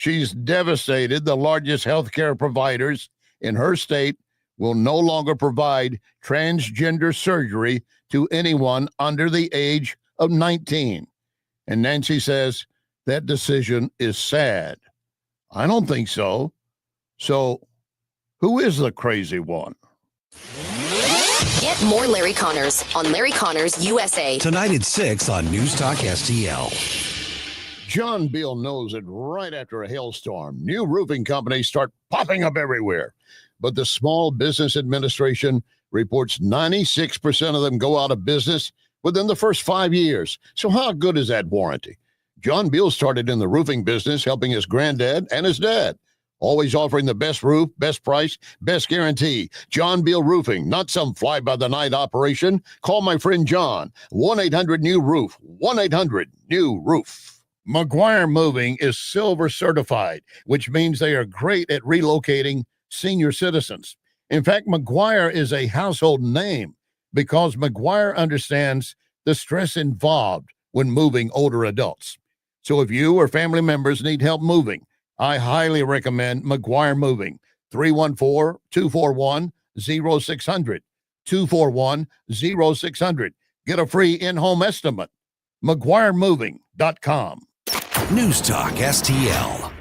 She's devastated. The largest healthcare providers in her state will no longer provide transgender surgery to anyone under the age of 19. And Nancy says that decision is sad. I don't think so. So who is the crazy one? Get more Larry Connors on Larry Connors USA. Tonight at 6 on News Talk STL. John Beal knows it right after a hailstorm. New roofing companies start popping up everywhere. But the Small Business Administration reports 96% of them go out of business within the first 5 years. So how good is that warranty? John Beal started in the roofing business, helping his granddad and his dad. Always offering the best roof, best price, best guarantee. John Beal Roofing, not some fly-by-the-night operation. Call my friend John, 1-800-NEW-ROOF, 1-800-NEW-ROOF. McGuire Moving is silver certified, which means they are great at relocating senior citizens. In fact, McGuire is a household name because McGuire understands the stress involved when moving older adults. So if you or family members need help moving, I highly recommend McGuire Moving, 314-241-0600, 241-0600. Get a free in-home estimate, McGuireMoving.com. News Talk STL.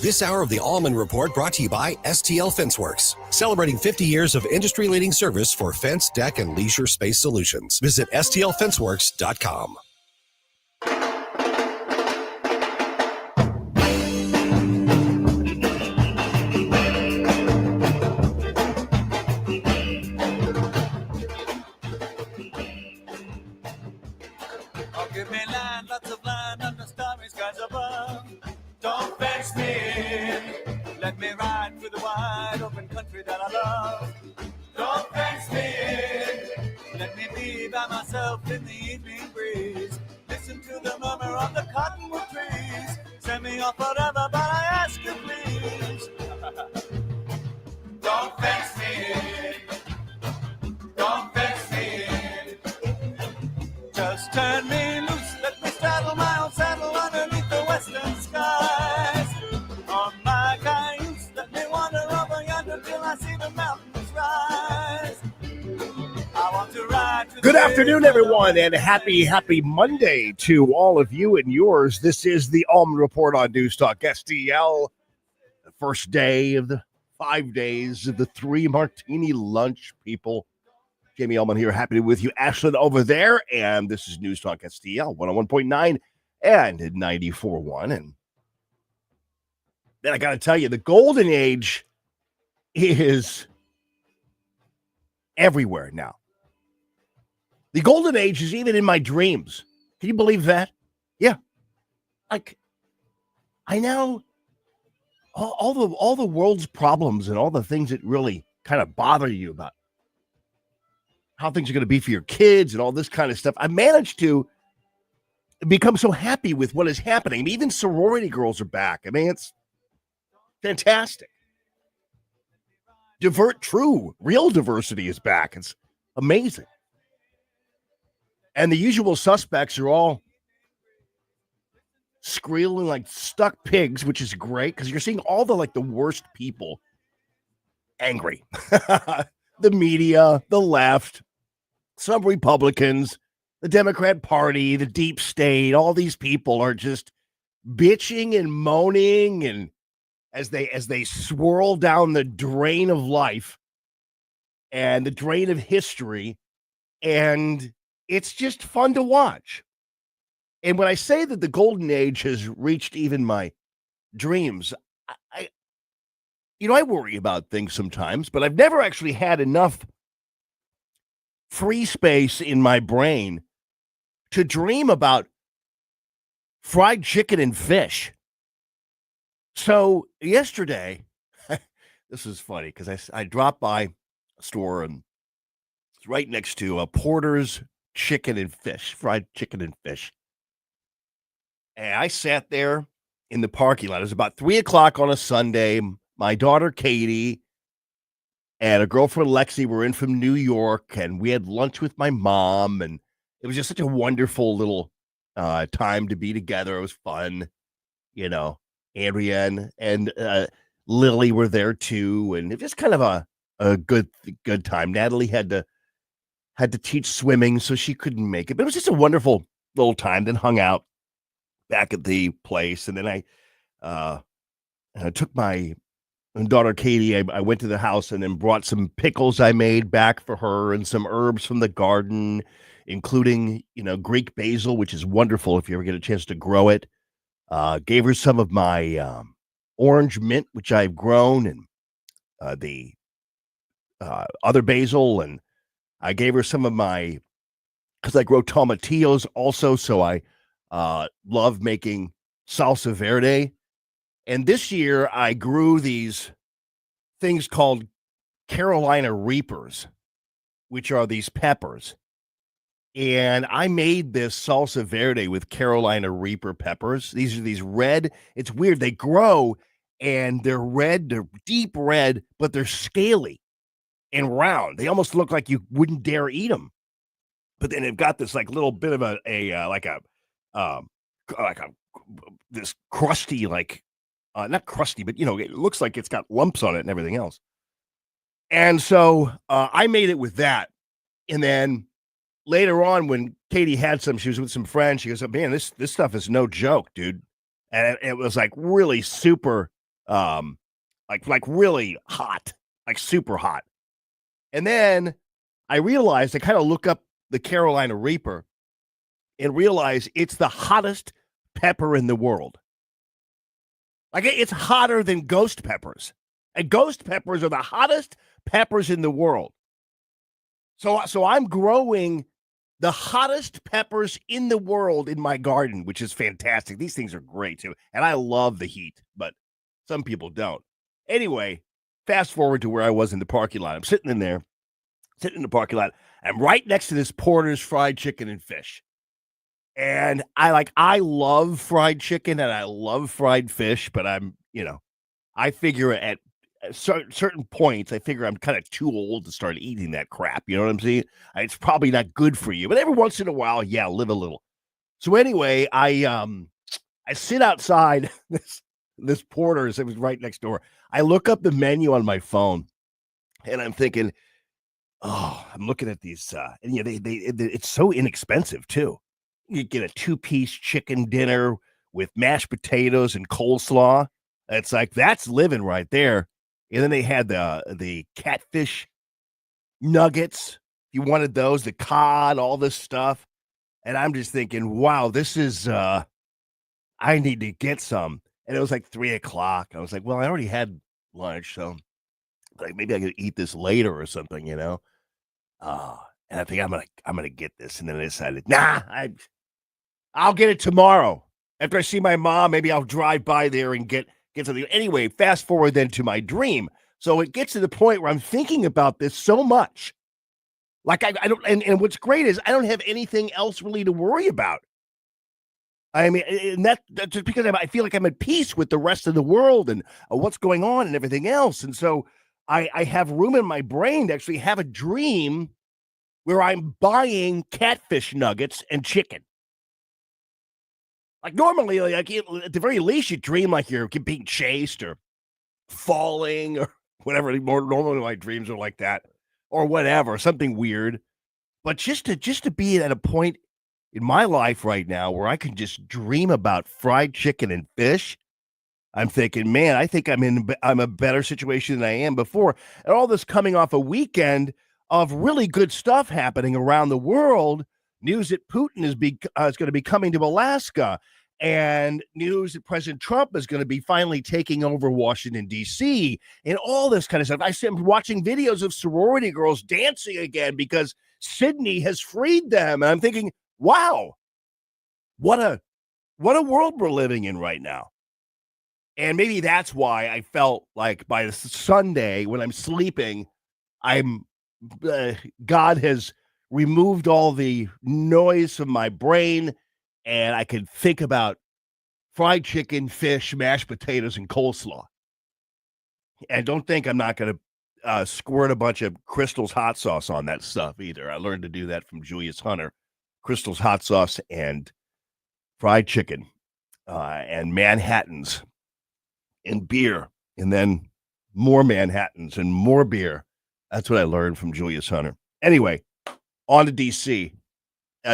This hour of the Allman Report brought to you by STL Fenceworks, celebrating 50 years of industry-leading service for fence, deck, and leisure space solutions. Visit STLFenceworks.com. Give me land, lots of land under starry skies above. Don't fence me in. Let me ride through the wide open country that I love. Don't fence me in. Let me be by myself in the evening breeze. Listen to the murmur of the cottonwood trees. Send me off forever, but I ask you please. Don't fence me in. Don't fence me in. Just turn me loose, let me straddle my own saddle underneath the western skies. On my cayuse, let me wander over yonder till I see the mountains rise. I want to ride to Good afternoon, everyone, and happy Monday to all of you and yours. This is the Allman Report on News Talk STL. The first day of the 5 days of the 3 martini lunch, people. Jamie Allman here, happy to be with you. Ashlyn over there, and this is News Talk STL, 101.9 and 94.1. And then I got to tell you, the golden age is everywhere now. The golden age is even in my dreams. Can you believe that? Yeah. Like, I know all the world's problems and all the things that really kind of bother you about how things are going to be for your kids and all this kind of stuff. I managed to become so happy with what is happening. I mean, even sorority girls are back. I mean, it's fantastic. Real diversity is back. It's amazing. And the usual suspects are all squealing like stuck pigs, which is great because you're seeing all the worst people angry. The media, the left, some Republicans, the Democrat Party, the deep state, all these people are just bitching and moaning, and as they swirl down the drain of life and the drain of history, and it's just fun to watch. And when I say that the golden age has reached even my dreams, I worry about things sometimes, but I've never actually had enough free space in my brain to dream about fried chicken and fish. So yesterday, this is funny because I dropped by a store and it's right next to Porter's Chicken and Fish, fried chicken and fish. And I sat there in the parking lot. It was about 3:00 on a Sunday. My daughter, Katie, and a girlfriend, Lexi, were in from New York, and we had lunch with my mom, and it was just such a wonderful little time to be together. It was fun, Adrienne and Lily were there too, and it was kind of a good time. Natalie had to teach swimming, so she couldn't make it, but it was just a wonderful little time. Then hung out back at the place, and then I took my daughter Katie. I went to the house and then brought some pickles I made back for her and some herbs from the garden, including Greek basil, which is wonderful if you ever get a chance to grow it. Gave her some of my orange mint, which I've grown, and the other basil, and I gave her some of my, because I grow tomatillos also, so I love making salsa verde. And this year I grew these things called Carolina Reapers, which are these peppers. And I made this salsa verde with Carolina Reaper peppers. These are these red. It's weird. They grow and they're red. They're deep red, but they're scaly and round. They almost look like you wouldn't dare eat them. But then they've got this like little bit of this crusty, like not crusty, but it looks like it's got lumps on it and everything else. And so I made it with that. And then later on, when Katie had some, she was with some friends. She goes, "Oh, man, this stuff is no joke, dude." And it was like really super, like really hot, like super hot. And then I realized, I kind of look up the Carolina Reaper and realize it's the hottest pepper in the world. Like it's hotter than ghost peppers. And ghost peppers are the hottest peppers in the world. So I'm growing the hottest peppers in the world in my garden, which is fantastic. These things are great too. And I love the heat, but some people don't. Anyway, fast forward to where I was in the parking lot. I'm sitting in the parking lot. I'm right next to this Porter's fried chicken and fish. And I love fried chicken and I love fried fish, but I figure at certain points, I figure I'm kind of too old to start eating that crap. You know what I'm saying? It's probably not good for you, but every once in a while, yeah, live a little. So anyway, I sit outside this Porter's. It was right next door. I look up the menu on my phone, and I'm thinking, oh, I'm looking at these, and it's so inexpensive too. You get a 2-piece chicken dinner with mashed potatoes and coleslaw. It's like, that's living right there. And then they had the catfish nuggets. You wanted those, the cod, all this stuff. And I'm just thinking, wow, this is, I need to get some. And it was like 3:00. I was like, well, I already had lunch, so like maybe I could eat this later or something, And I think I'm gonna get this. And then I decided, nah, I'll get it tomorrow. After I see my mom, maybe I'll drive by there and get something. Anyway, fast forward then to my dream. So it gets to the point where I'm thinking about this so much. Like I don't, and what's great is I don't have anything else really to worry about. I mean, and that's just because I feel like I'm at peace with the rest of the world and what's going on and everything else. And so I have room in my brain to actually have a dream where I'm buying catfish nuggets and chicken. Like normally, like at the very least, you dream like you're being chased or falling or whatever. More normally, my dreams are like that or whatever, something weird. But just to be at a point in my life right now where I can just dream about fried chicken and fish, I'm thinking, man, I think I'm a better situation than I am before. And all this coming off a weekend of really good stuff happening around the world. News that Putin is going to be coming to Alaska, and news that President Trump is going to be finally taking over Washington, D.C., and all this kind of stuff. I'm watching videos of sorority girls dancing again because Sydney has freed them. And I'm thinking, wow, what a world we're living in right now. And maybe that's why I felt like by Sunday when I'm sleeping, God has removed all the noise from my brain, and I can think about fried chicken, fish, mashed potatoes, and coleslaw. And don't think I'm not going to squirt a bunch of Crystal's hot sauce on that stuff either. I learned to do that from Julius Hunter. Crystal's hot sauce and fried chicken and Manhattans and beer, and then more Manhattans and more beer. That's what I learned from Julius Hunter. Anyway, on to D.C.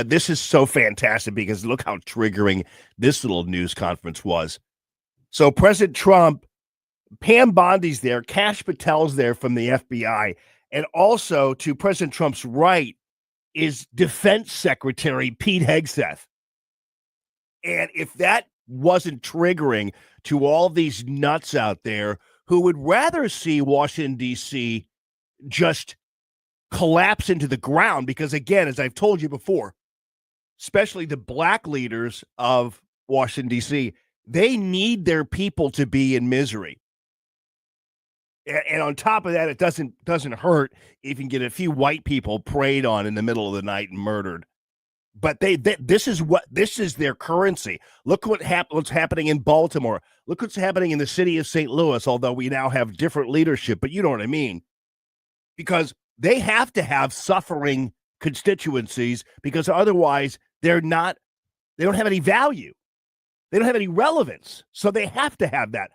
This is so fantastic because look how triggering this little news conference was. So President Trump, Pam Bondi's there, Kash Patel's there from the FBI, and also to President Trump's right is Defense Secretary Pete Hegseth. And if that wasn't triggering to all these nuts out there who would rather see Washington, D.C. just collapse into the ground, because again, as I've told you before, especially the black leaders of Washington, D.C., they need their people to be in misery. And on top of that, it doesn't hurt if you can get a few white people preyed on in the middle of the night and murdered. But this is their currency. Look what's happening in Baltimore. Look what's happening in the city of St. Louis, although we now have different leadership, but you know what I mean. Because they have to have suffering constituencies, because otherwise they don't have any value. They don't have any relevance. So they have to have that.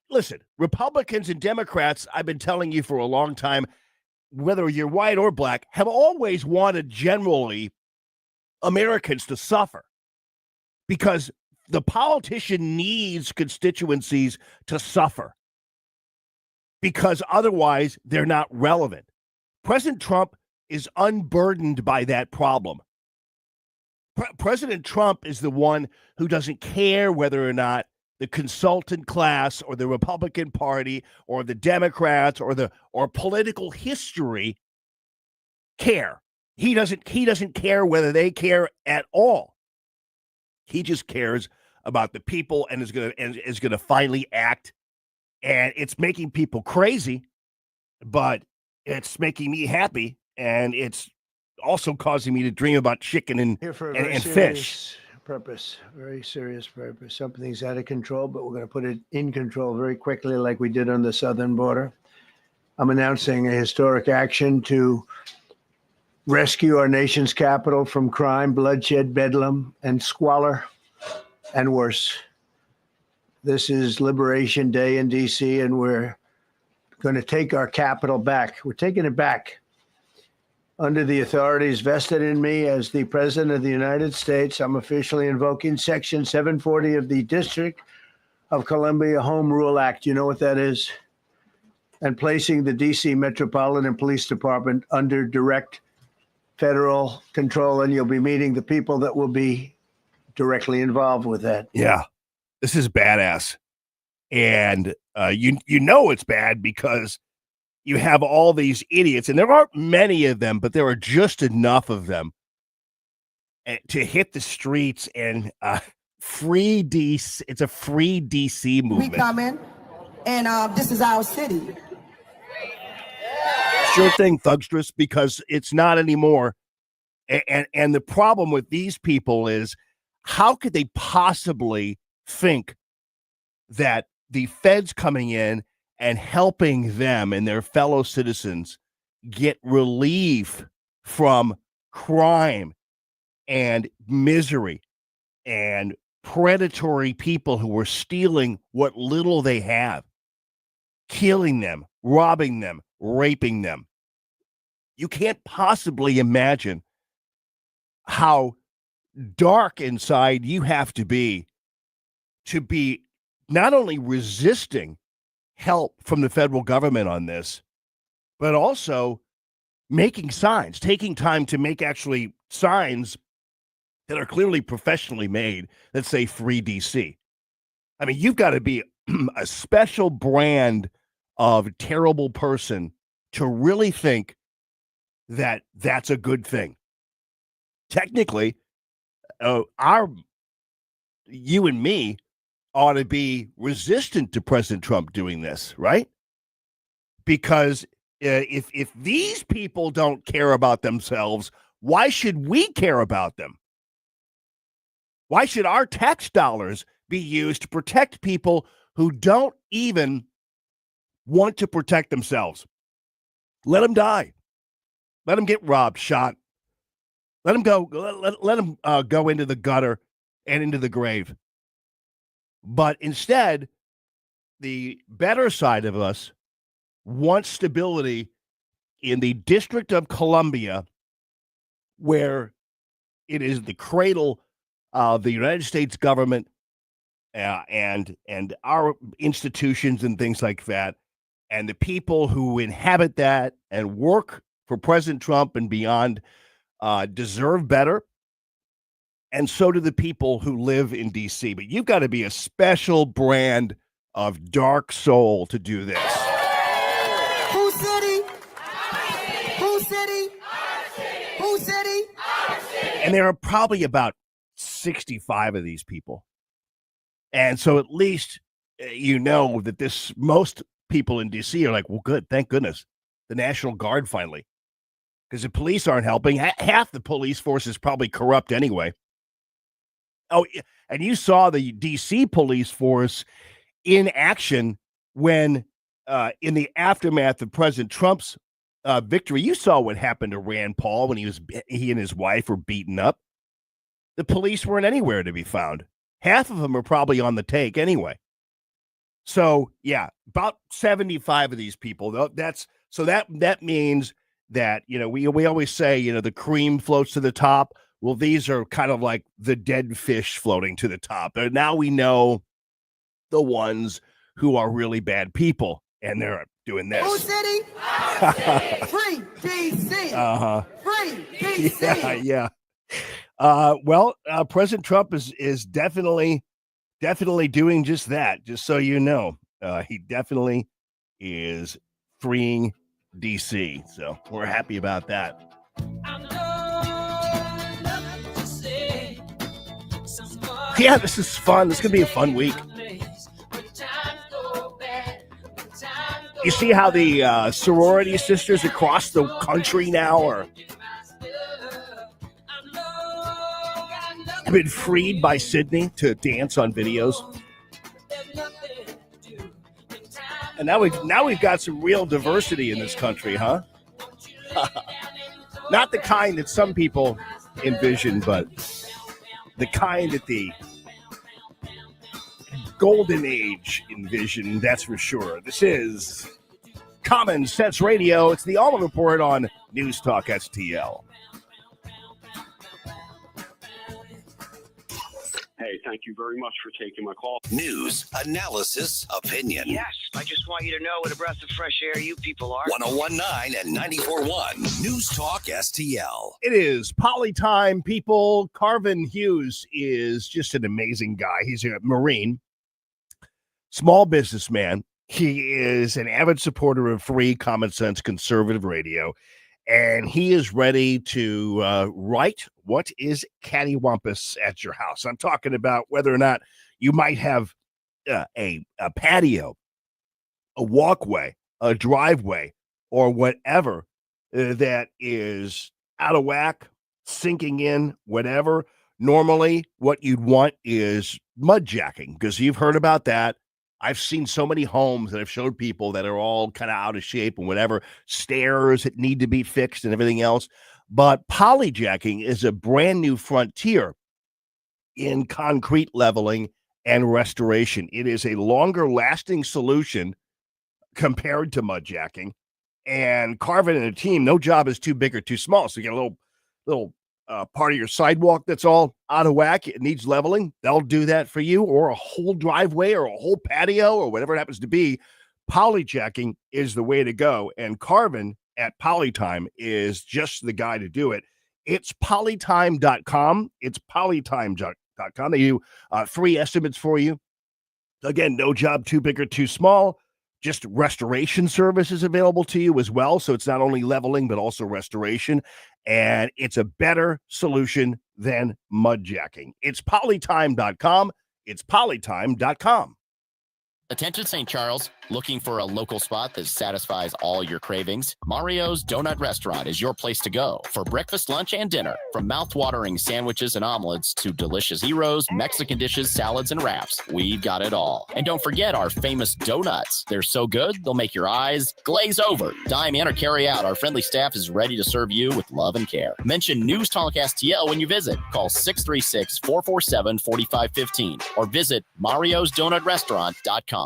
Listen, Republicans and Democrats, I've been telling you for a long time, whether you're white or black, have always wanted generally Americans to suffer, because the politician needs constituencies to suffer, because otherwise they're not relevant. President Trump is unburdened by that problem. President Trump is the one who doesn't care whether or not the consultant class or the Republican Party or the Democrats or political history care. He doesn't care whether they care at all. He just cares about the people and is gonna finally act. And it's making people crazy, but it's making me happy, and it's also causing me to dream about chicken and fish. Purpose, very serious purpose. Something's out of control, but we're going to put it in control very quickly, like we did on the southern border. I'm announcing a historic action to rescue our nation's capital from crime, bloodshed, bedlam, and squalor, and worse. This is Liberation Day in D.C., and we're going to take our capital back. We're taking it back. Under the authorities vested in me as the President of the United States, I'm officially invoking Section 740 of the District of Columbia Home Rule Act. You know what that is? And placing the D.C. Metropolitan Police Department under direct federal control. And you'll be meeting the people that will be directly involved with that. Yeah, this is badass. And you know it's bad because you have all these idiots, and there aren't many of them, but there are just enough of them to hit the streets and free DC. It's a free DC movement. We coming, and this is our city. Sure thing, Thugstress, because it's not anymore. And the problem with these people is, how could they possibly think that the feds coming in and helping them and their fellow citizens get relief from crime and misery and predatory people who are stealing what little they have, killing them, robbing them, raping them? You can't possibly imagine how dark inside you have to be not only resisting help from the federal government on this, but also making signs, taking time to make actually signs that are clearly professionally made that say free DC. I mean, you've got to be a special brand of terrible person to really think that that's a good thing. Technically, you and me ought to be resistant to President Trump doing this, right? Because if these people don't care about themselves, why should we care about them? Why should our tax dollars be used to protect people who don't even want to protect themselves? Let them die. Let them get robbed, shot. Let them go. Let them go into the gutter and into the grave. But instead, the better side of us wants stability in the District of Columbia, where it is the cradle of the United States government and our institutions and things like that. And the people who inhabit that and work for President Trump and beyond deserve better. And so do the people who live in D.C. But you've got to be a special brand of dark soul to do this. Who city? Who city? Who city? And there are probably about 65 of these people. And so at least you know that most people in D.C. are like, well, good, thank goodness. The National Guard finally. Because the police aren't helping. Half the police force is probably corrupt anyway. Oh, and you saw the D.C. police force in action when in the aftermath of President Trump's victory. You saw what happened to Rand Paul when he and his wife were beaten up. The police weren't anywhere to be found. Half of them are probably on the take anyway. So yeah, about 75 of these people. That means that, we always say, the cream floats to the top. Well, these are kind of like the dead fish floating to the top. And now we know the ones who are really bad people, and they're doing this. Who city? Free DC. Free DC. Yeah. President Trump is definitely doing just that. Just so you know, he definitely is freeing DC. So we're happy about that. Yeah, this is fun. This is gonna be a fun week. You see how the sorority sisters across the country now have been freed by Sydney to dance on videos, and now we've got some real diversity in this country, huh? Not the kind that some people envision, but the kind that the golden age envisioned, that's for sure. This is Common Sense Radio. It's the Allman Report on News Talk STL. Hey, thank you very much for taking my call. News, analysis, opinion. Yes, I just want you to know what a breath of fresh air you people are. 101.9 and 94.1 News Talk STL. It is poly time, people. Carvin Hughes is just an amazing guy. He's a Marine, small businessman. He is an avid supporter of free, common sense, conservative radio. And he is ready to write what is cattywampus at your house. I'm talking about whether or not you might have a patio, a walkway, a driveway, or whatever that is out of whack, sinking in, whatever. Normally, what you'd want is mud jacking, because you've heard about that. I've seen so many homes that I've showed people that are all kind of out of shape and whatever, stairs that need to be fixed and everything else. But polyjacking is a brand new frontier in concrete leveling and restoration. It is a longer lasting solution compared to mud jacking. And Carvin and a team, no job is too big or too small. So you get a little part of your sidewalk that's all out of whack, it needs leveling, they'll do that for you, or a whole driveway or a whole patio or whatever it happens to be. Polyjacking is the way to go, and Carvin at Polytime is just the guy to do it. It's polytime.com. It's polytime.com. They do free estimates for you. Again, no job too big or too small. Just restoration services available to you as well. So it's not only leveling, but also restoration. And it's a better solution than mud jacking. It's polytime.com. It's polytime.com. Attention St. Charles, looking for a local spot that satisfies all your cravings? Mario's Donut Restaurant is your place to go for breakfast, lunch, and dinner. From mouth-watering sandwiches and omelets to delicious gyros, Mexican dishes, salads, and wraps, we've got it all. And don't forget our famous donuts. They're so good, they'll make your eyes glaze over. Dine in or carry out, our friendly staff is ready to serve you with love and care. Mention News Talk STL when you visit. Call 636-447-4515 or visit mariosdonutrestaurant.com.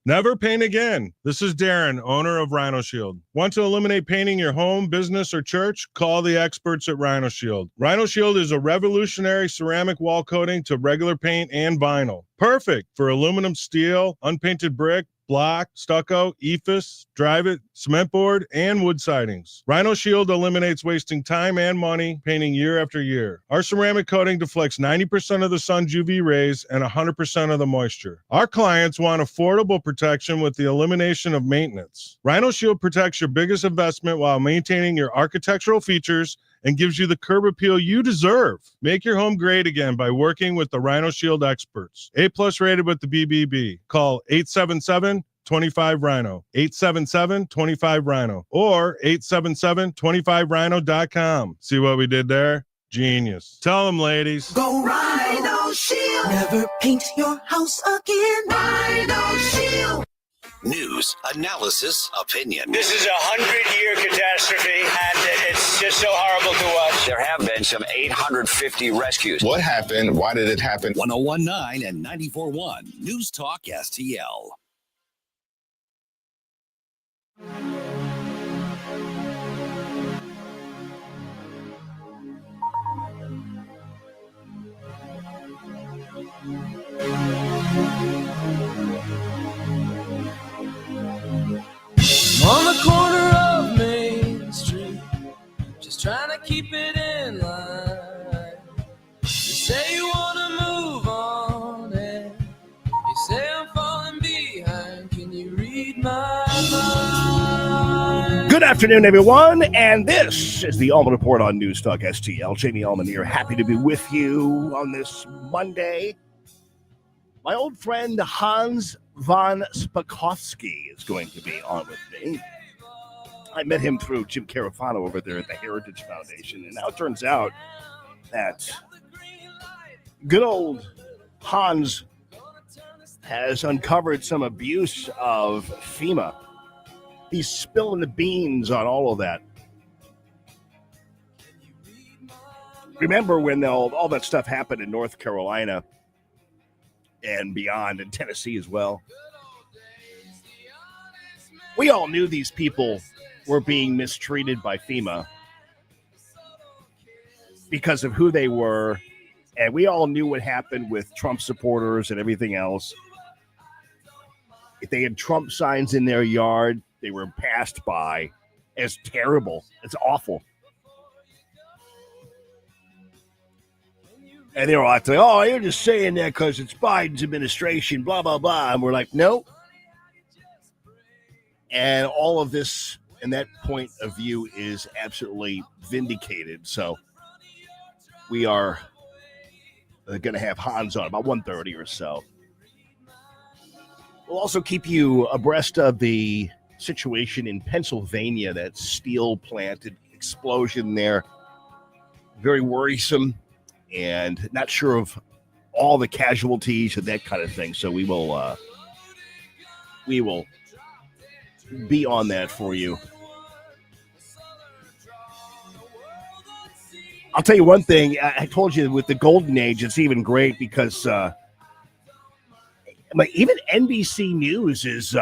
Never paint again. This is Darren, owner of Rhino Shield. Want to eliminate painting your home, business, or church? Call the experts at Rhino Shield. Rhino Shield is a revolutionary ceramic wall coating to regular paint and vinyl. Perfect for aluminum, steel, unpainted brick, block, stucco, ephes, drive-it, cement board, and wood sidings. Rhino Shield eliminates wasting time and money painting year after year. Our ceramic coating deflects 90% of the sun's UV rays and 100% of the moisture. Our clients want affordable protection with the elimination of maintenance. Rhino Shield protects your biggest investment while maintaining your architectural features and gives you the curb appeal you deserve. Make your home great again by working with the Rhino Shield experts. A+ rated with the BBB. Call 877-25-RHINO, 877-25-RHINO, or 877-25rhino.com. See what we did there? Genius. Tell them, ladies. Go Rhino Shield. Never paint your house again. Rhino Shield. News, analysis, opinion. This is a 100-year catastrophe, and it's just so horrible to watch. There have been some 850 rescues. What happened? Why did it happen? 101.9 and 94.1 News Talk STL. On the corner of Main Street, just trying to keep it in line. You say you want to move on, and you say I'm falling behind. Can you read my mind? Good afternoon, everyone, and this is the Allman Report on News Talk STL. Jamie Allman here, happy to be with you on this Monday. My old friend Hans von Spakovsky is going to be on with me. I met him through Jim Carafano over there at the Heritage Foundation, and now it turns out that good old Hans has uncovered some abuse of FEMA. He's spilling the beans on all of that. Remember when all that stuff happened in North Carolina and beyond, in Tennessee as well? We all knew these people were being mistreated by FEMA because of who they were, and we all knew what happened with Trump supporters and everything else. If they had Trump signs in their yard, they were passed by. It's terrible. It's awful. And they were like, oh, you're just saying that because it's Biden's administration, blah, blah, blah. And we're like, no. And all of this and that point of view is absolutely vindicated. So we are going to have Hans on about 1:30 or so. We'll also keep you abreast of the situation in Pennsylvania, that steel plant explosion there. Very worrisome. And not sure of all the casualties and that kind of thing. So we will be on that for you. I'll tell you one thing. I told you with the golden age, it's even great because even NBC News is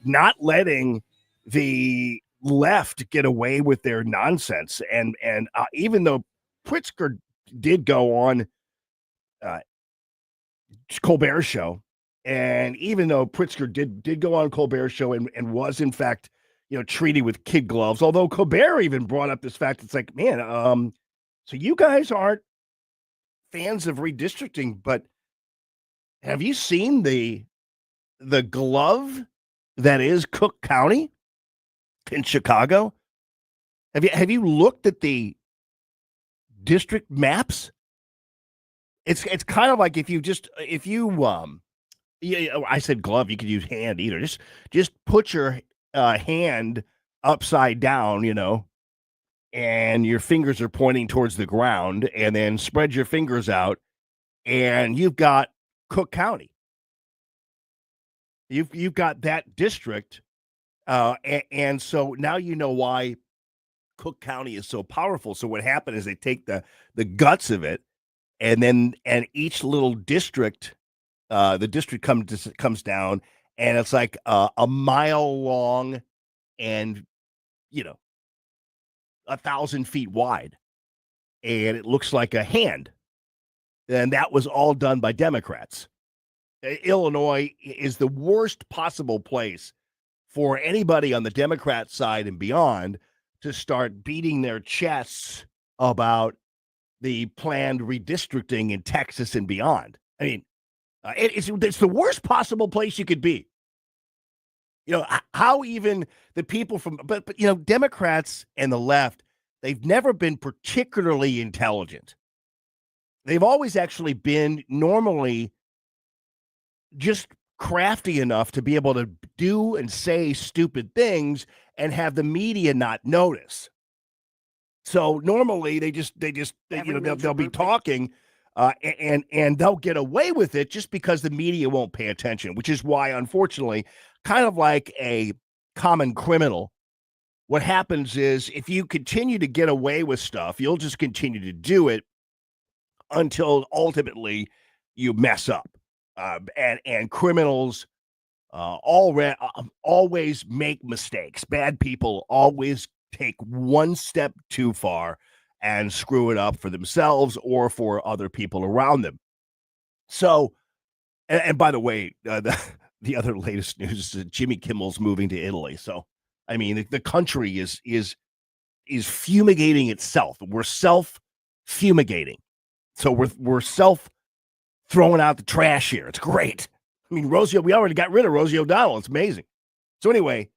not letting the left get away with their nonsense. And even though Pritzker did go on Colbert Show, and even though Pritzker did go on Colbert Show and was in fact treated with kid gloves, although Colbert even brought up this fact, it's like, man, so you guys aren't fans of redistricting, but have you seen the glove that is Cook County in Chicago? Have you looked at the district maps? It's kind of like if you I said glove, you could use hand either. Just put your hand upside down, and your fingers are pointing towards the ground, and then spread your fingers out, and you've got Cook County. You've got that district, and so now you know why Cook County is so powerful. So what happened is they take the guts of it, and each little district, the district comes down and it's like a mile long and 1,000 feet wide, and it looks like a hand. And that was all done by Democrats. Illinois is the worst possible place for anybody on the Democrat side and beyond to start beating their chests about the planned redistricting in Texas and beyond. I mean, it's the worst possible place you could be. How even the people from, but Democrats and the left, they've never been particularly intelligent. They've always actually been normally just crafty enough to be able to do and say stupid things and have the media not notice. So normally they'll be talking and they'll get away with it just because the media won't pay attention, which is why, unfortunately, kind of like a common criminal, what happens is if you continue to get away with stuff, you'll just continue to do it until ultimately you mess up. And criminals always make mistakes. Bad people always take one step too far and screw it up for themselves or for other people around them. So, and by the way, the other latest news is that Jimmy Kimmel's moving to Italy. So, I mean, the country is fumigating itself. We're self-fumigating. So we're self-throwing out the trash here. It's great. I mean, we already got rid of Rosie O'Donnell. It's amazing. So anyway,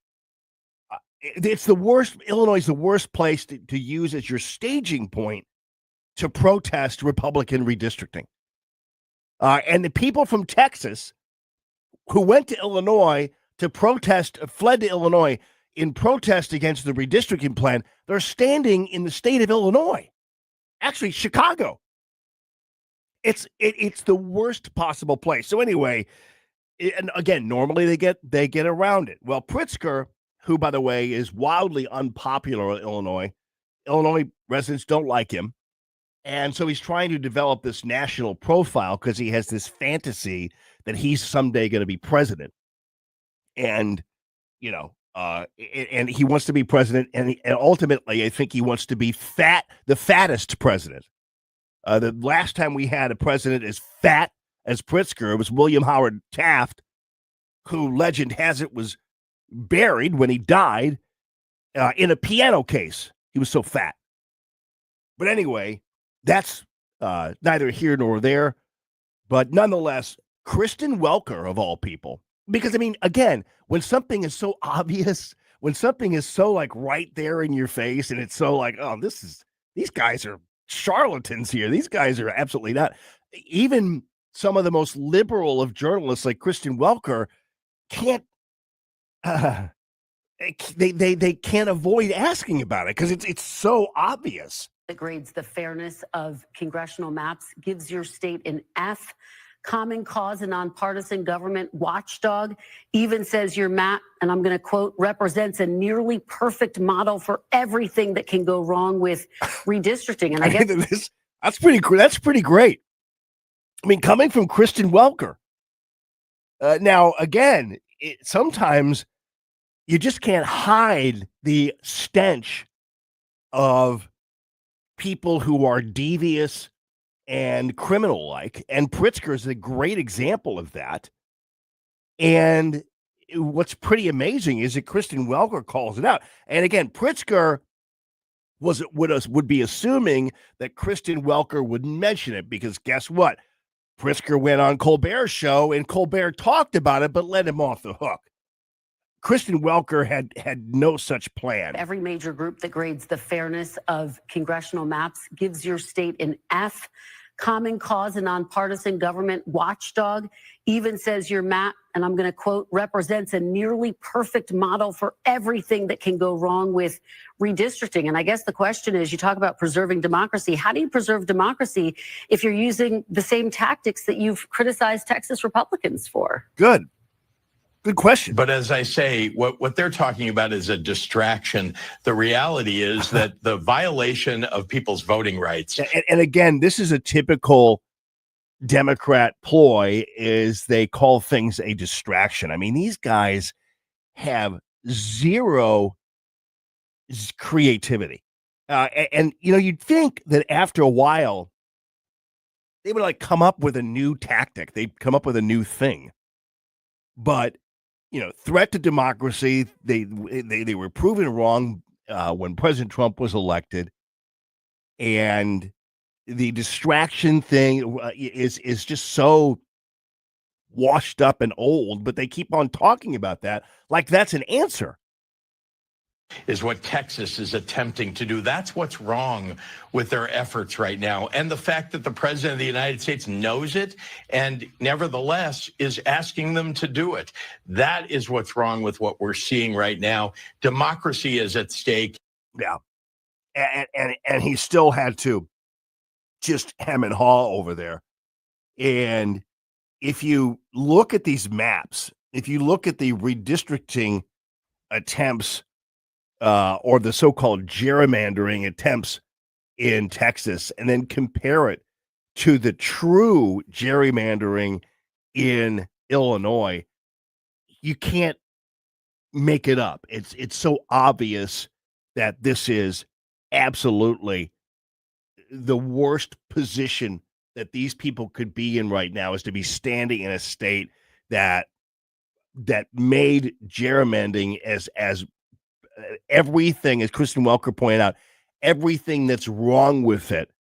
it's the worst. Illinois is the worst place to use as your staging point to protest Republican redistricting. And the people from Texas who went to Illinois to protest, fled to Illinois in protest against the redistricting plan, they're standing in the state of Illinois, actually Chicago. It's the worst possible place. So anyway, and again, normally they get around it. Well, Pritzker, who by the way is wildly unpopular in Illinois residents don't like him, and so he's trying to develop this national profile because he has this fantasy that he's someday going to be president, and and he wants to be president, and ultimately, I think he wants to be the fattest president. The last time we had a president as fat as Pritzker was William Howard Taft, who legend has it was buried when he died in a piano case. He was so fat. But anyway, that's neither here nor there. But nonetheless, Kristen Welker, of all people, because, I mean, again, when something is so obvious, when something is so like right there in your face and it's so like, oh, these guys are charlatans here. These guys are absolutely not. Even some of the most liberal of journalists like Kristen Welker can't they can't avoid asking about it because it's so obvious. It grades the fairness of congressional maps, gives your state an F. Common Cause, a nonpartisan government watchdog, even says your map, and I'm going to quote, represents a nearly perfect model for everything that can go wrong with redistricting. And I guess that's pretty great. I mean, coming from Kristen Welker. Now, again, sometimes you just can't hide the stench of people who are devious and criminal-like, and Pritzker is a great example of that. And what's pretty amazing is that Kristen Welker calls it out. And again, Pritzker would be assuming that Kristen Welker would mention it because guess what? Pritzker went on Colbert's show and Colbert talked about it, but let him off the hook. Kristen Welker had no such plan. Every major group that grades the fairness of congressional maps gives your state an F. Common Cause, a nonpartisan government watchdog, even says your map, and I'm going to quote, represents a nearly perfect model for everything that can go wrong with redistricting. And I guess the question is, you talk about preserving democracy. How do you preserve democracy if you're using the same tactics that you've criticized Texas Republicans for? Good question. But as I say, what they're talking about is a distraction. The reality is that the violation of people's voting rights. And again, this is a typical Democrat ploy is they call things a distraction. I mean, these guys have zero creativity. And you'd think that after a while, they would like come up with a new tactic. They'd come up with a new thing. But, threat to democracy, they were proven wrong when President Trump was elected. And the distraction thing is just so washed up and old, but they keep on talking about that like that's an answer. Is what Texas is attempting to do. That's what's wrong with their efforts right now. And the fact that the president of the United States knows it and nevertheless is asking them to do it. That is what's wrong with what we're seeing right now. Democracy is at stake. Yeah. And he still had to just hem and haw over there. And if you look at these maps, if you look at the redistricting attempts or the so-called gerrymandering attempts in Texas, and then compare it to the true gerrymandering in Illinois, you can't make it up. It's so obvious that this is absolutely the worst position that these people could be in right now, is to be standing in a state that made gerrymandering as everything, as Kristen Welker pointed out, everything that's wrong with it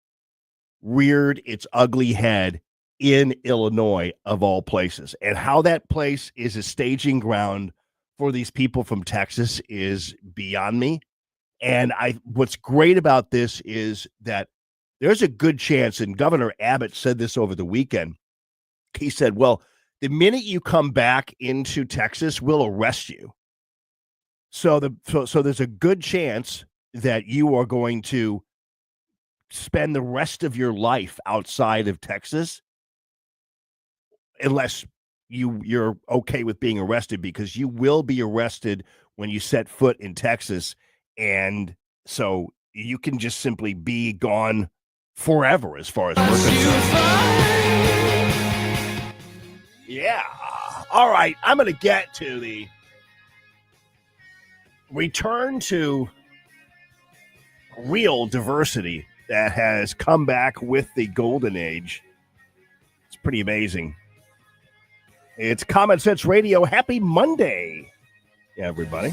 reared its ugly head in Illinois, of all places. And how that place is a staging ground for these people from Texas is beyond me. And what's great about this is that there's a good chance, and Governor Abbott said this over the weekend. He said, well, the minute you come back into Texas, we'll arrest you. So there's a good chance that you are going to spend the rest of your life outside of Texas, unless you're okay with being arrested, because you will be arrested when you set foot in Texas. And so you can just simply be gone forever, as far as we're concerned. Yeah. All right. I'm going to get to the return to real diversity that has come back with the golden age. It's pretty amazing. It's Common Sense Radio. Happy Monday, everybody.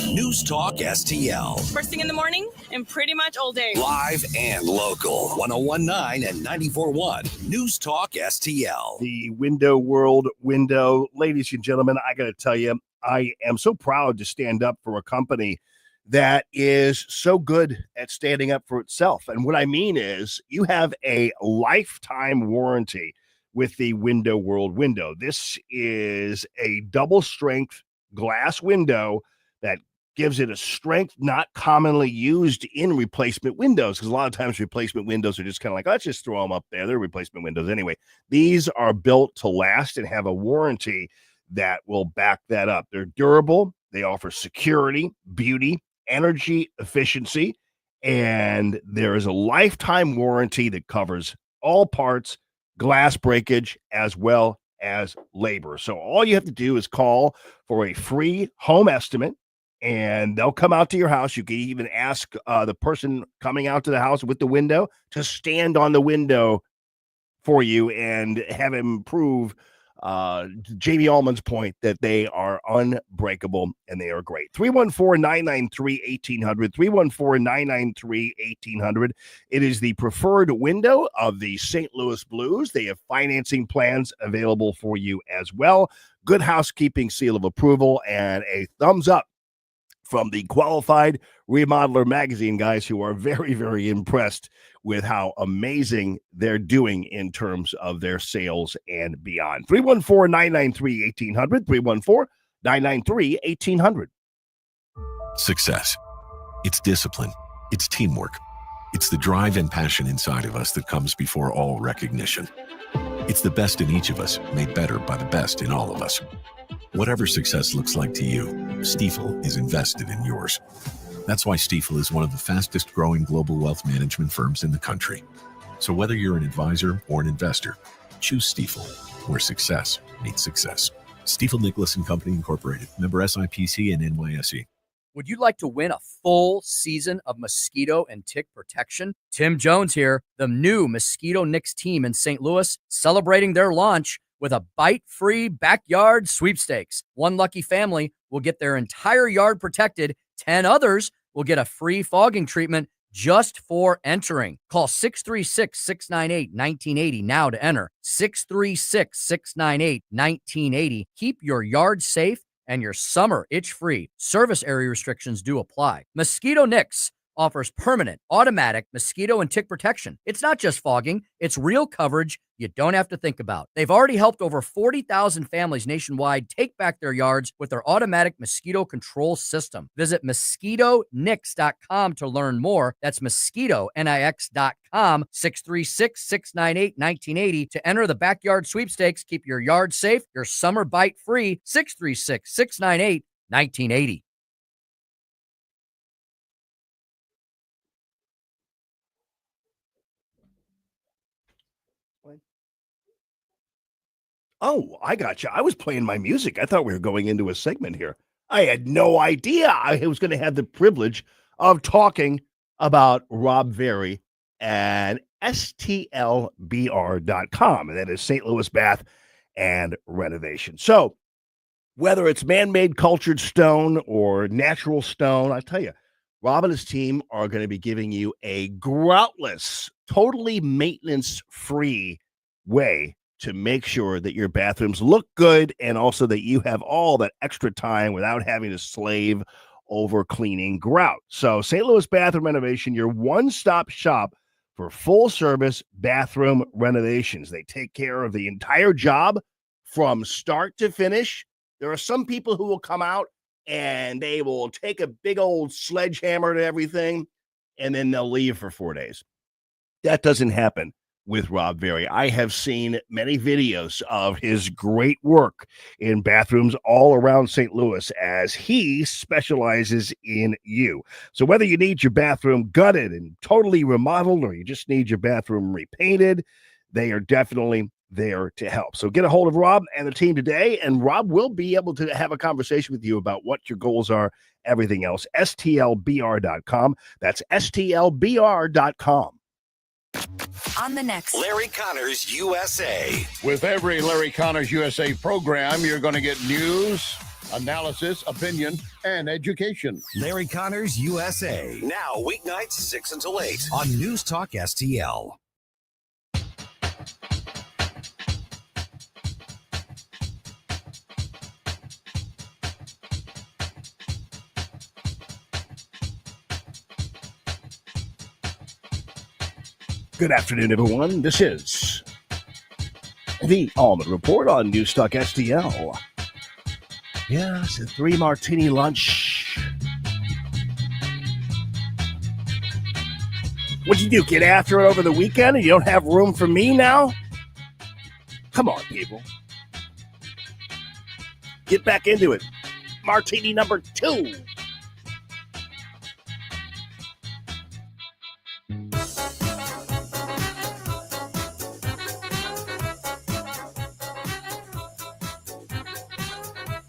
News Talk STL. First thing in the morning and pretty much all day. Live and local. 101.9 and 94.1. News Talk STL. The window world window. Ladies and gentlemen, I got to tell you, I am so proud to stand up for a company that is so good at standing up for itself. And what I mean is, you have a lifetime warranty with the Window World window. This is a double strength glass window that gives it a strength not commonly used in replacement windows, because a lot of times replacement windows are just kind of like, let's just throw them up there. They're replacement windows anyway. These are built to last and have a warranty that will back that up. They're durable. They offer security, beauty, energy efficiency, and there is a lifetime warranty that covers all parts, glass breakage, as well as labor. So all you have to do is call for a free home estimate, and they'll come out to your house. You can even ask the person coming out to the house with the window to stand on the window for you and have him prove Jamie Allman's point that they are unbreakable and they are great. 314-993-1800, 314-993-1800. It is the preferred window of the St. Louis Blues. They have financing plans available for you as well. Good housekeeping seal of approval and a thumbs up from the Qualified Remodeler magazine guys, who are very, very impressed with how amazing they're doing in terms of their sales and beyond. 314-993-1800, 314-993-1800. Success. It's discipline. It's teamwork. It's the drive and passion inside of us that comes before all recognition. It's the best in each of us, made better by the best in all of us. Whatever success looks like to you, Stiefel is invested in yours. That's why Stifel is one of the fastest growing global wealth management firms in the country. So whether you're an advisor or an investor, choose Stifel, where success meets success. Stifel Nicholas and Company Incorporated, member SIPC and NYSE. Would you like to win a full season of mosquito and tick protection? Tim Jones here, the new Mosquito Nix team in St. Louis, celebrating their launch with a bite-free backyard sweepstakes. One lucky family will get their entire yard protected. 10 others will get a free fogging treatment just for entering. Call 636-698-1980 now to enter. 636-698-1980. Keep your yard safe and your summer itch-free. Service area restrictions do apply. Mosquito Nix offers permanent, automatic mosquito and tick protection. It's not just fogging, it's real coverage you don't have to think about. They've already helped over 40,000 families nationwide take back their yards with their automatic mosquito control system. Visit mosquitonix.com to learn more. That's mosquitonix.com, 636-698-1980 to enter the backyard sweepstakes. Keep your yard safe, your summer bite free, 636-698-1980. Oh, I got you. I was playing my music. I thought we were going into a segment here. I had no idea I was going to have the privilege of talking about Rob Very and STLBR.com, and that is St. Louis Bath and Renovation. So whether it's man-made cultured stone or natural stone, I tell you, Rob and his team are going to be giving you a groutless, totally maintenance-free way to make sure that your bathrooms look good and also that you have all that extra time without having to slave over cleaning grout. So St. Louis Bathroom Renovation, your one-stop shop for full-service bathroom renovations. They take care of the entire job from start to finish. There are some people who will come out and they will take a big old sledgehammer to everything and then they'll leave for 4 days. That doesn't happen with Rob Very. I have seen many videos of his great work in bathrooms all around St. Louis as he specializes in you. So whether you need your bathroom gutted and totally remodeled or you just need your bathroom repainted, they are definitely there to help. So get a hold of Rob and the team today, and Rob will be able to have a conversation with you about what your goals are, everything else. STLBR.com. That's STLBR.com. On the next Larry Connors USA. With every Larry Connors USA program, you're going to get news, analysis, opinion, and education. Larry Connors USA. Now, weeknights 6 until 8 on News Talk STL. Good afternoon, everyone. This is the Allman Report on News Talk STL. Yeah, it's a 3 martini lunch. What'd you do, get after it over the weekend and you don't have room for me now? Come on, people. Get back into it. Martini number 2.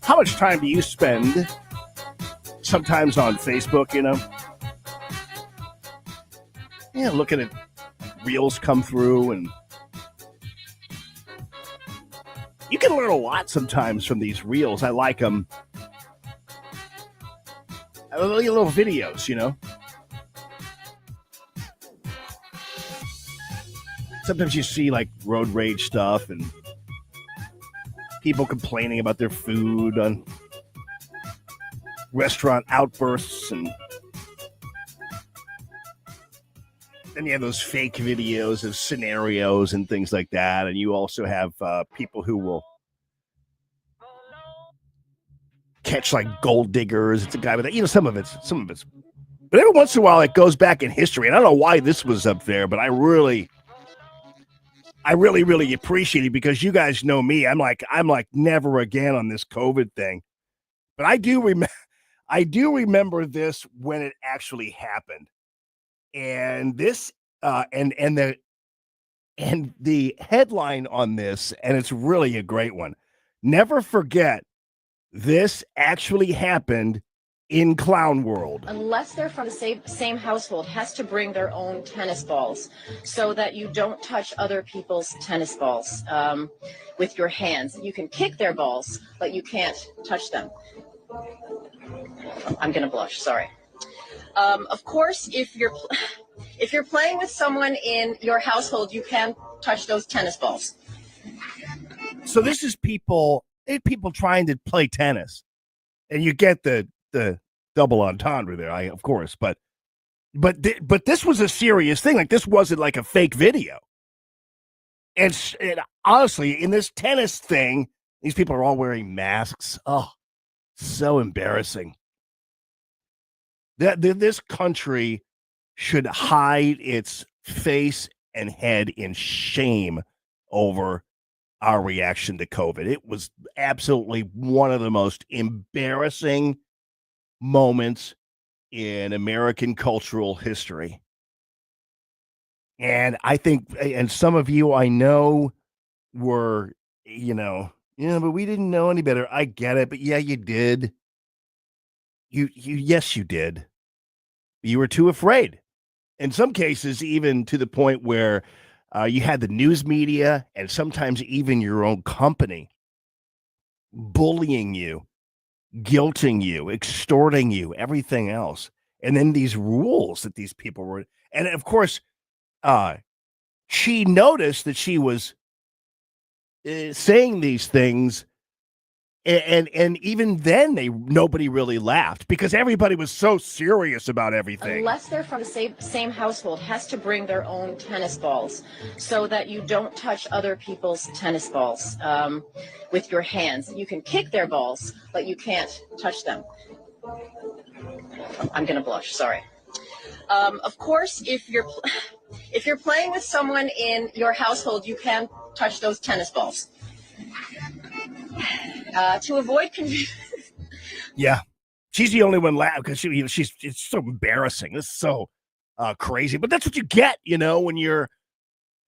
How much time do you spend sometimes on Facebook, looking at reels come through, and you can learn a lot sometimes from these reels. I like them. I like little videos, Sometimes you see like road rage stuff and people complaining about their food on restaurant outbursts, and then you have those fake videos of scenarios and things like that, and you also have people who will catch like gold diggers. It's a guy with that, some of it's, but every once in a while it goes back in history, and I don't know why this was up there, but I really appreciate it because you guys know me. I'm like never again on this COVID thing. But I do I do remember this when it actually happened. And this and the headline on this, and it's really a great one. Never forget, this actually happened in Clown World. Unless they're from the same household, has to bring their own tennis balls so that you don't touch other people's tennis balls with your hands. You can kick their balls, but you can't touch them. I'm going to blush, sorry. Of course, if you're playing with someone in your household, you can touch those tennis balls. So this is people trying to play tennis, and you get the double entendre there, of course, but this was a serious thing. Like, this wasn't like a fake video. And honestly, in this tennis thing, these people are all wearing masks. Oh, so embarrassing. This country should hide its face and head in shame over our reaction to COVID. It was absolutely one of the most embarrassing moments in American cultural history. And I think, and some of you I know were, but we didn't know any better. I get it, but yeah, you did. Yes, you did. You were too afraid. In some cases, even to the point where you had the news media and sometimes even your own company bullying you, guilting you, extorting you, everything else. And then these rules that these people were, and of course, she noticed that she was saying these things, and even then nobody really laughed because everybody was so serious about everything. Unless they're from the same household, has to bring their own tennis balls so that you don't touch other people's tennis balls with your hands. You can kick their balls, but you can't touch them. I'm going to blush, sorry. Of course, if you're playing with someone in your household, you can touch those tennis balls. To avoid confusion. Yeah, she's the only one laughing because it's so embarrassing. This is so crazy, but that's what you get, when you're.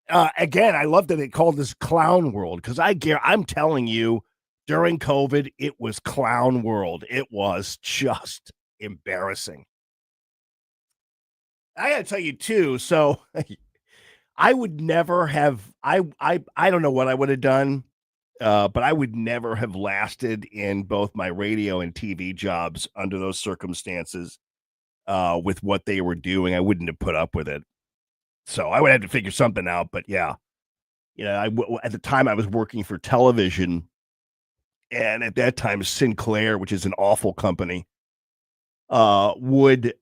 Again, I love that they called this Clown World because I'm telling you, during COVID, it was Clown World. It was just embarrassing. I got to tell you too. So I would never have. I don't know what I would have done. But I would never have lasted in both my radio and TV jobs under those circumstances with what they were doing. I wouldn't have put up with it. So I would have to figure something out. But yeah, at the time I was working for television. And at that time, Sinclair, which is an awful company, would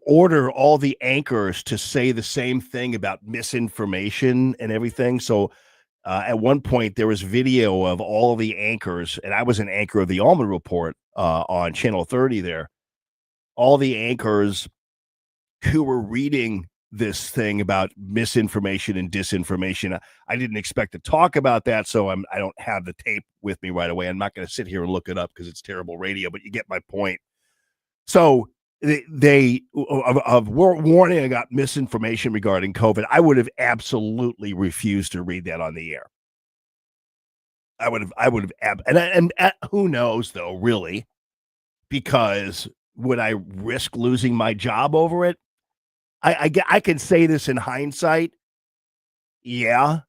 order all the anchors to say the same thing about misinformation and everything. So at one point, there was video of all of the anchors, and I was an anchor of the Allman Report on Channel 30 there. All the anchors who were reading this thing about misinformation and disinformation. I didn't expect to talk about that, so I don't have the tape with me right away. I'm not going to sit here and look it up because it's terrible radio, but you get my point. So they warning about misinformation regarding COVID. I would have absolutely refused to read that on the air. I would have, and who knows though, really, because would I risk losing my job over it? I can say this in hindsight. Yeah.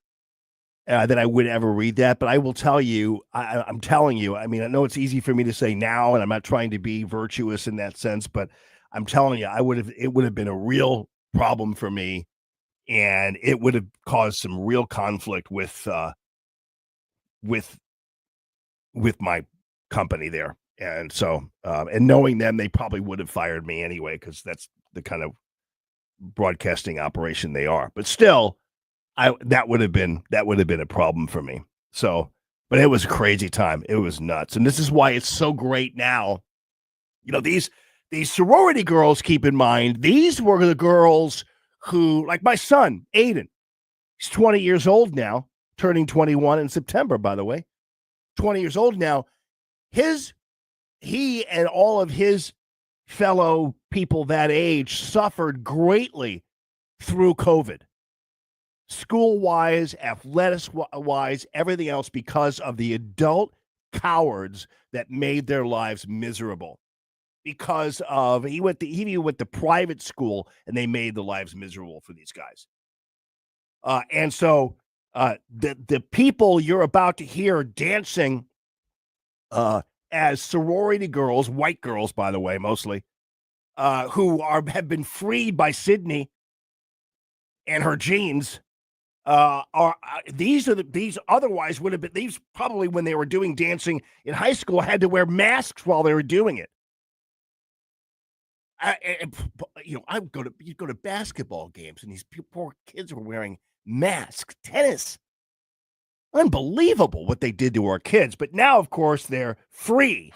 That I would ever read that, but I will tell you, I'm telling you, I mean, I know it's easy for me to say now, and I'm not trying to be virtuous in that sense, but I'm telling you, it would have been a real problem for me, and it would have caused some real conflict with my company there. And so, and knowing them, they probably would have fired me anyway, because that's the kind of broadcasting operation they are. But still, that would have been a problem for me. So, but it was a crazy time. It was nuts. And this is why it's so great now. These sorority girls, keep in mind, these were the girls who, like my son, Aiden, he's 20 years old now, turning 21 in September, by the way, 20 years old now. His he and all of his fellow people that age suffered greatly through COVID, school-wise, athletics-wise, everything else, because of the adult cowards that made their lives miserable. Because of he went to private school, and they made the lives miserable for these guys. And so the people you're about to hear dancing as sorority girls, white girls, by the way, mostly, who have been freed by Sydney and her genes. These otherwise would have been, these probably when they were doing dancing in high school had to wear masks while they were doing it. You'd go to basketball games and these poor kids were wearing masks. Tennis, unbelievable what they did to our kids. But now, of course, they're free.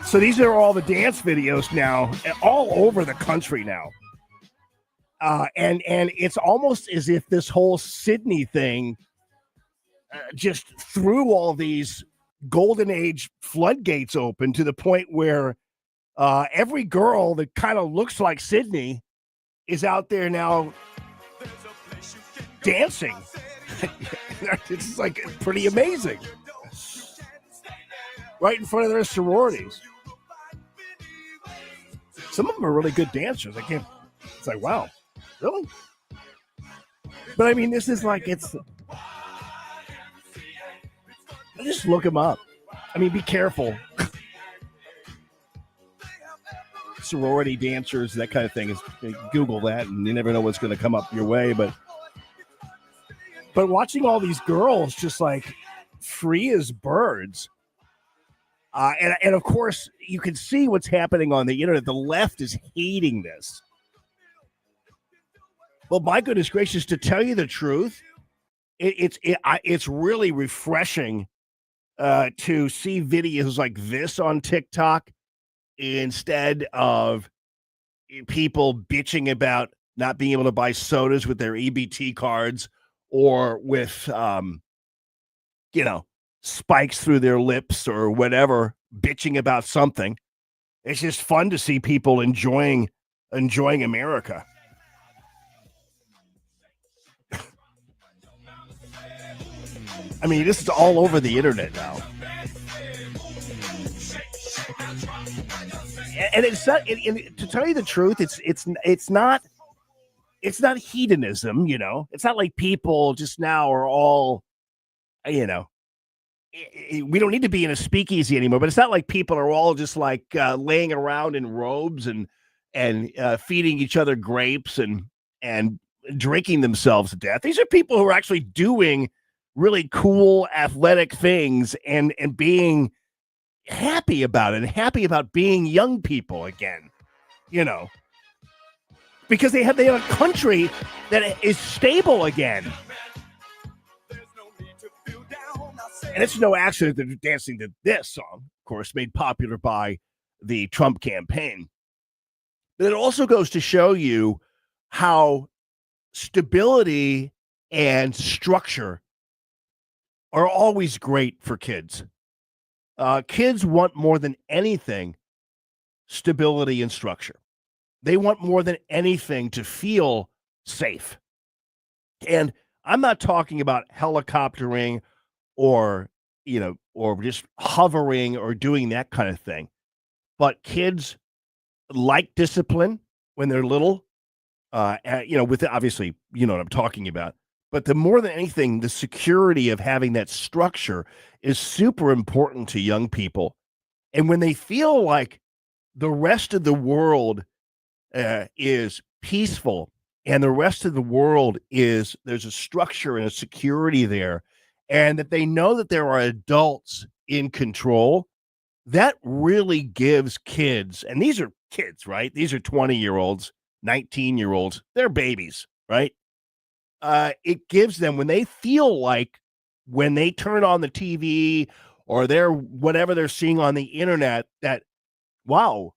So these are all the dance videos now, all over the country now. And it's almost as if this whole Sydney thing just threw all these golden age floodgates open to the point where every girl that kind of looks like Sydney is out there now dancing. It's like pretty amazing. Right in front of their sororities. Some of them are really good dancers. It's like, wow, really? But I mean, this is like, just look them up. I mean, be careful. Sorority dancers, that kind of thing, is Google that, and you never know what's going to come up your way. But watching all these girls just like free as birds, and of course you can see what's happening on the internet. The left is hating this. Well, my goodness gracious, to tell you the truth, it's really refreshing to see videos like this on TikTok instead of people bitching about not being able to buy sodas with their EBT cards or with, spikes through their lips or whatever, bitching about something. It's just fun to see people enjoying America. I mean, this is all over the internet now. And it's not, to tell you the truth, it's not hedonism, It's not like people just now are all, we don't need to be in a speakeasy anymore, but it's not like people are all just like laying around in robes and feeding each other grapes and drinking themselves to death. These are people who are actually doing really cool athletic things and being happy about it, and happy about being young people again, because they have a country that is stable again. And it's no accident that they're dancing to this song, of course, made popular by the Trump campaign. But it also goes to show you how stability and structure are always great for kids. Kids want more than anything stability and structure. They want more than anything to feel safe. And I'm not talking about helicoptering or just hovering or doing that kind of thing. But kids like discipline when they're little, with obviously, what I'm talking about. But the more than anything, the security of having that structure is super important to young people. And when they feel like the rest of the world is peaceful and the rest of the world there's a structure and a security there, and that they know that there are adults in control, that really gives kids, and these are kids, right? These are 20-year-olds, 19-year-olds, they're babies, right? It gives them, when they feel like when they turn on the TV or whatever they're seeing on the internet, that, wow,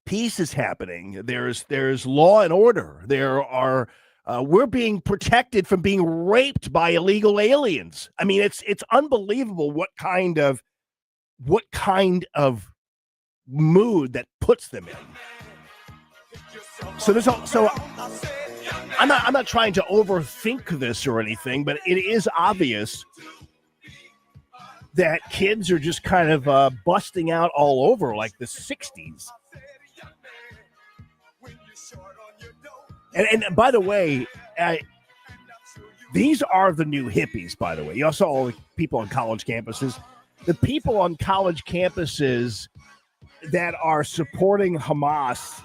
peace is happening. There's law and order. There are We're being protected from being raped by illegal aliens. I mean, it's unbelievable what kind of mood that puts them in. So I'm not trying to overthink this or anything, but it is obvious that kids are just kind of busting out all over like the 60s. And by the way, these are the new hippies, by the way. You also saw all the people on college campuses. The people on college campuses that are supporting Hamas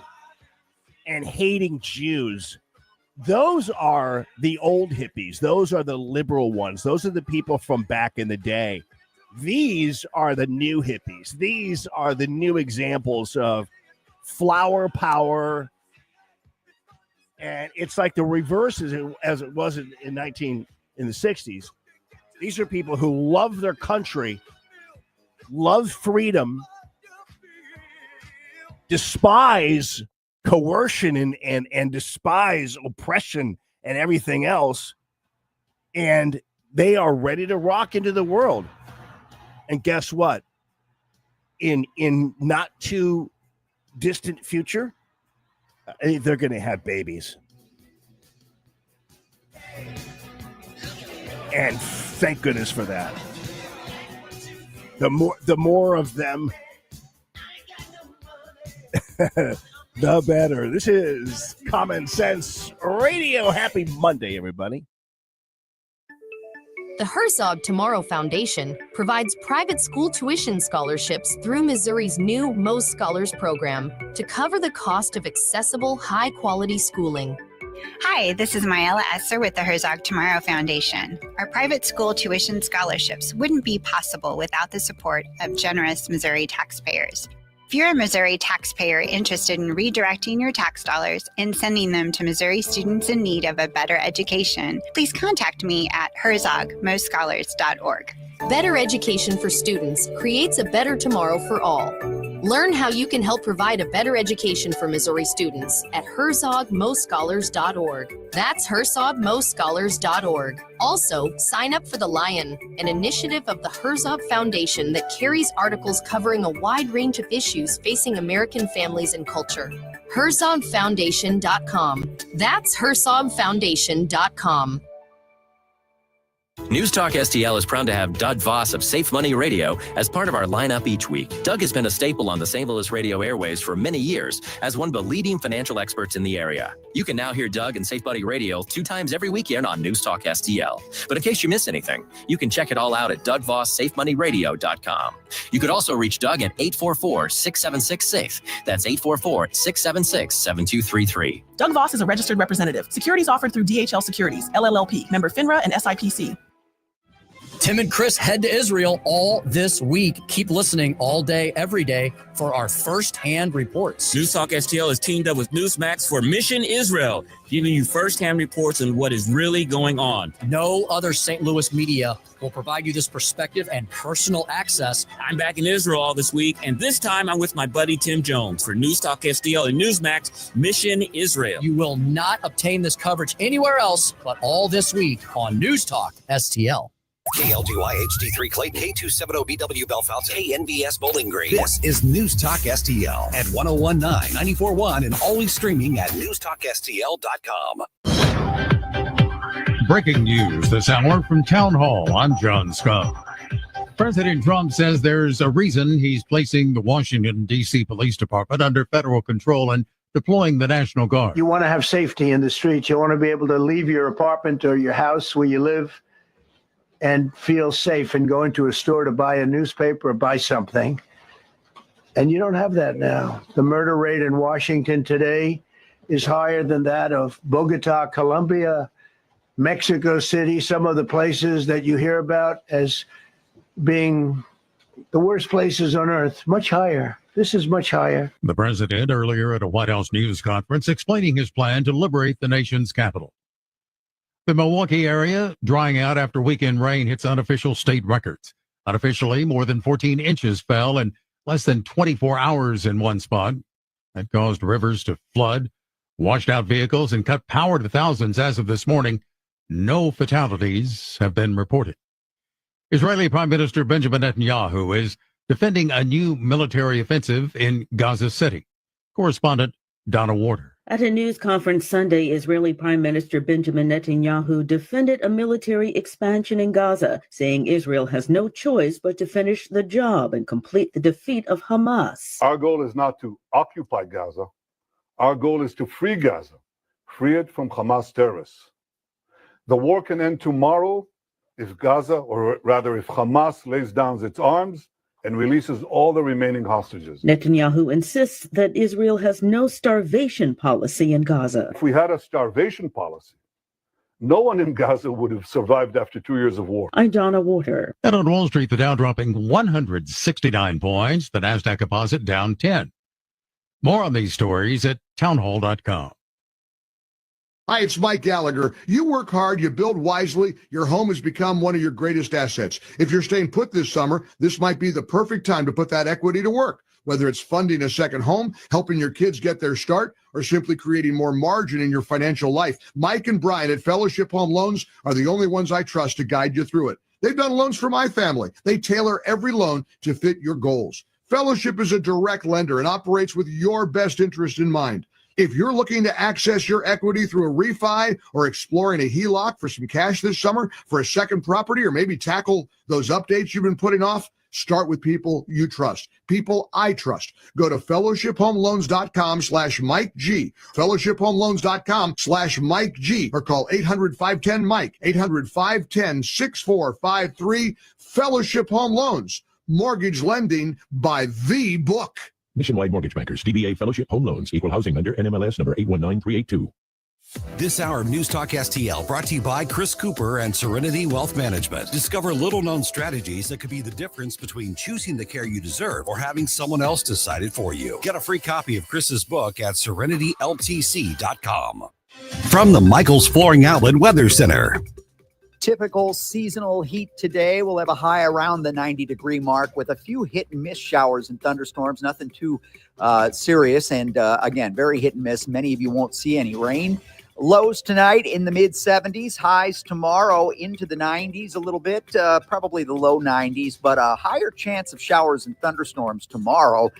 and hating Jews, those are the old hippies. Those are the liberal ones. Those are the people from back in the day. These are the new hippies. These are the new examples of flower power. And it's like the reverse as it was in the 60s. These are people who love their country, love freedom, despise coercion and despise oppression and everything else. And they are ready to rock into the world. And guess what? In not too distant future, they're going to have babies. And thank goodness for that. The more of them, the better. This is Common Sense Radio. Happy Monday, everybody. The Herzog Tomorrow Foundation provides private school tuition scholarships through Missouri's new Most Scholars program to cover the cost of accessible, high-quality schooling. Hi, this is Myella Esser with the Herzog Tomorrow Foundation. Our private school tuition scholarships wouldn't be possible without the support of generous Missouri taxpayers. If you're a Missouri taxpayer interested in redirecting your tax dollars and sending them to Missouri students in need of a better education, please contact me at herzogmostscholars.org. Better education for students creates a better tomorrow for all. Learn how you can help provide a better education for Missouri students at herzogmostscholars.org. That's herzogmostscholars.org. Also, sign up for The Lion, an initiative of the Herzog Foundation that carries articles covering a wide range of issues facing American families and culture. herzogfoundation.com. That's herzogfoundation.com. News Talk STL is proud to have Doug Voss of Safe Money Radio as part of our lineup each week. Doug has been a staple on the St. Louis radio airways for many years as one of the leading financial experts in the area. You can now hear Doug and Safe Money Radio 2 times every weekend on News Talk STL. But in case you miss anything, you can check it all out at DougVossSafeMoneyRadio.com. You could also reach Doug at 844-676-SAFE. That's 844-676-7233. Doug Voss is a registered representative. Securities offered through DHL Securities, LLLP, member FINRA and SIPC. Tim and Chris head to Israel all this week. Keep listening all day, every day for our first-hand reports. News Talk STL is teamed up with Newsmax for Mission Israel, giving you first-hand reports on what is really going on. No other St. Louis media will provide you this perspective and personal access. I'm back in Israel all this week, and this time I'm with my buddy Tim Jones for News Talk STL and Newsmax Mission Israel. You will not obtain this coverage anywhere else but all this week on News Talk STL. KLGY HD3 Clayton, K270BW Bellefontaine, KNBS Bowling Green. This is News Talk STL at 1019, 94.1, and always streaming at newstalkstl.com. Breaking news this hour from Town Hall. I'm John Scott. President Trump says there's a reason he's placing the Washington, D.C. Police Department under federal control and deploying the National Guard. You want to have safety in the streets. You want to be able to leave your apartment or your house where you live and feel safe and go into a store to buy a newspaper or buy something. And you don't have that now. The murder rate in Washington today is higher than that of Bogota, Colombia, Mexico City, some of the places that you hear about as being the worst places on earth, much higher. This is much higher. The president earlier at a White House news conference explaining his plan to liberate the nation's capital. The Milwaukee area drying out after weekend rain hits unofficial state records. Unofficially, more than 14 inches fell in less than 24 hours in one spot. That caused rivers to flood. washed out vehicles and cut power to thousands as of this morning. No fatalities have been reported. Israeli Prime Minister Benjamin Netanyahu is defending a new military offensive in Gaza City. Correspondent Donna Warder. At a news conference Sunday, Israeli Prime Minister Benjamin Netanyahu defended a military expansion in Gaza, saying Israel has no choice but to finish the job and complete the defeat of Hamas. Our goal is not to occupy Gaza. Our goal is to free Gaza, free it from Hamas terrorists. The war can end tomorrow if Gaza, or rather if Hamas lays down its arms and releases all the remaining hostages. Netanyahu insists that Israel has no starvation policy in Gaza. If we had a starvation policy, no one in Gaza would have survived after 2 years of war. I'm Donna Warder. And on Wall Street, the Dow dropping 169 points, the NASDAQ Composite down 10. More on these stories at townhall.com. Hi, it's Mike Gallagher. You work hard, you build wisely, your home has become one of your greatest assets. If you're staying put this summer, this might be the perfect time to put that equity to work. Whether it's funding a second home, helping your kids get their start, or simply creating more margin in your financial life, Mike and Brian at Fellowship Home Loans are the only ones I trust to guide you through it. They've done loans for my family. They tailor every loan to fit your goals. Fellowship is a direct lender and operates with your best interest in mind. If you're looking to access your equity through a refi or exploring a HELOC for some cash this summer for a second property, or maybe tackle those updates you've been putting off, start with people you trust, people I trust. Go to fellowshiphomeloans.com/Mike G, fellowshiphomeloans.com/Mike G, or call 800-510-MIKE, 800-510-6453. Fellowship Home Loans, mortgage lending by the book. Nationwide Mortgage Bankers, DBA Fellowship Home Loans, Equal Housing Lender, NMLS number 819382. This hour of News Talk STL brought to you by Chris Cooper and Serenity Wealth Management. Discover little-known strategies that could be the difference between choosing the care you deserve or having someone else decide it for you. Get a free copy of Chris's book at serenityltc.com. From the Michaels Flooring Outlet Weather Center. Typical seasonal heat today. We'll have a high around the 90-degree mark with a few hit and miss showers and thunderstorms. Nothing too serious. And again, very hit and miss. Many of you won't see any rain. Lows tonight in the mid-70s. Highs tomorrow into the 90s a little bit. Probably the low 90s. But a higher chance of showers and thunderstorms tomorrow.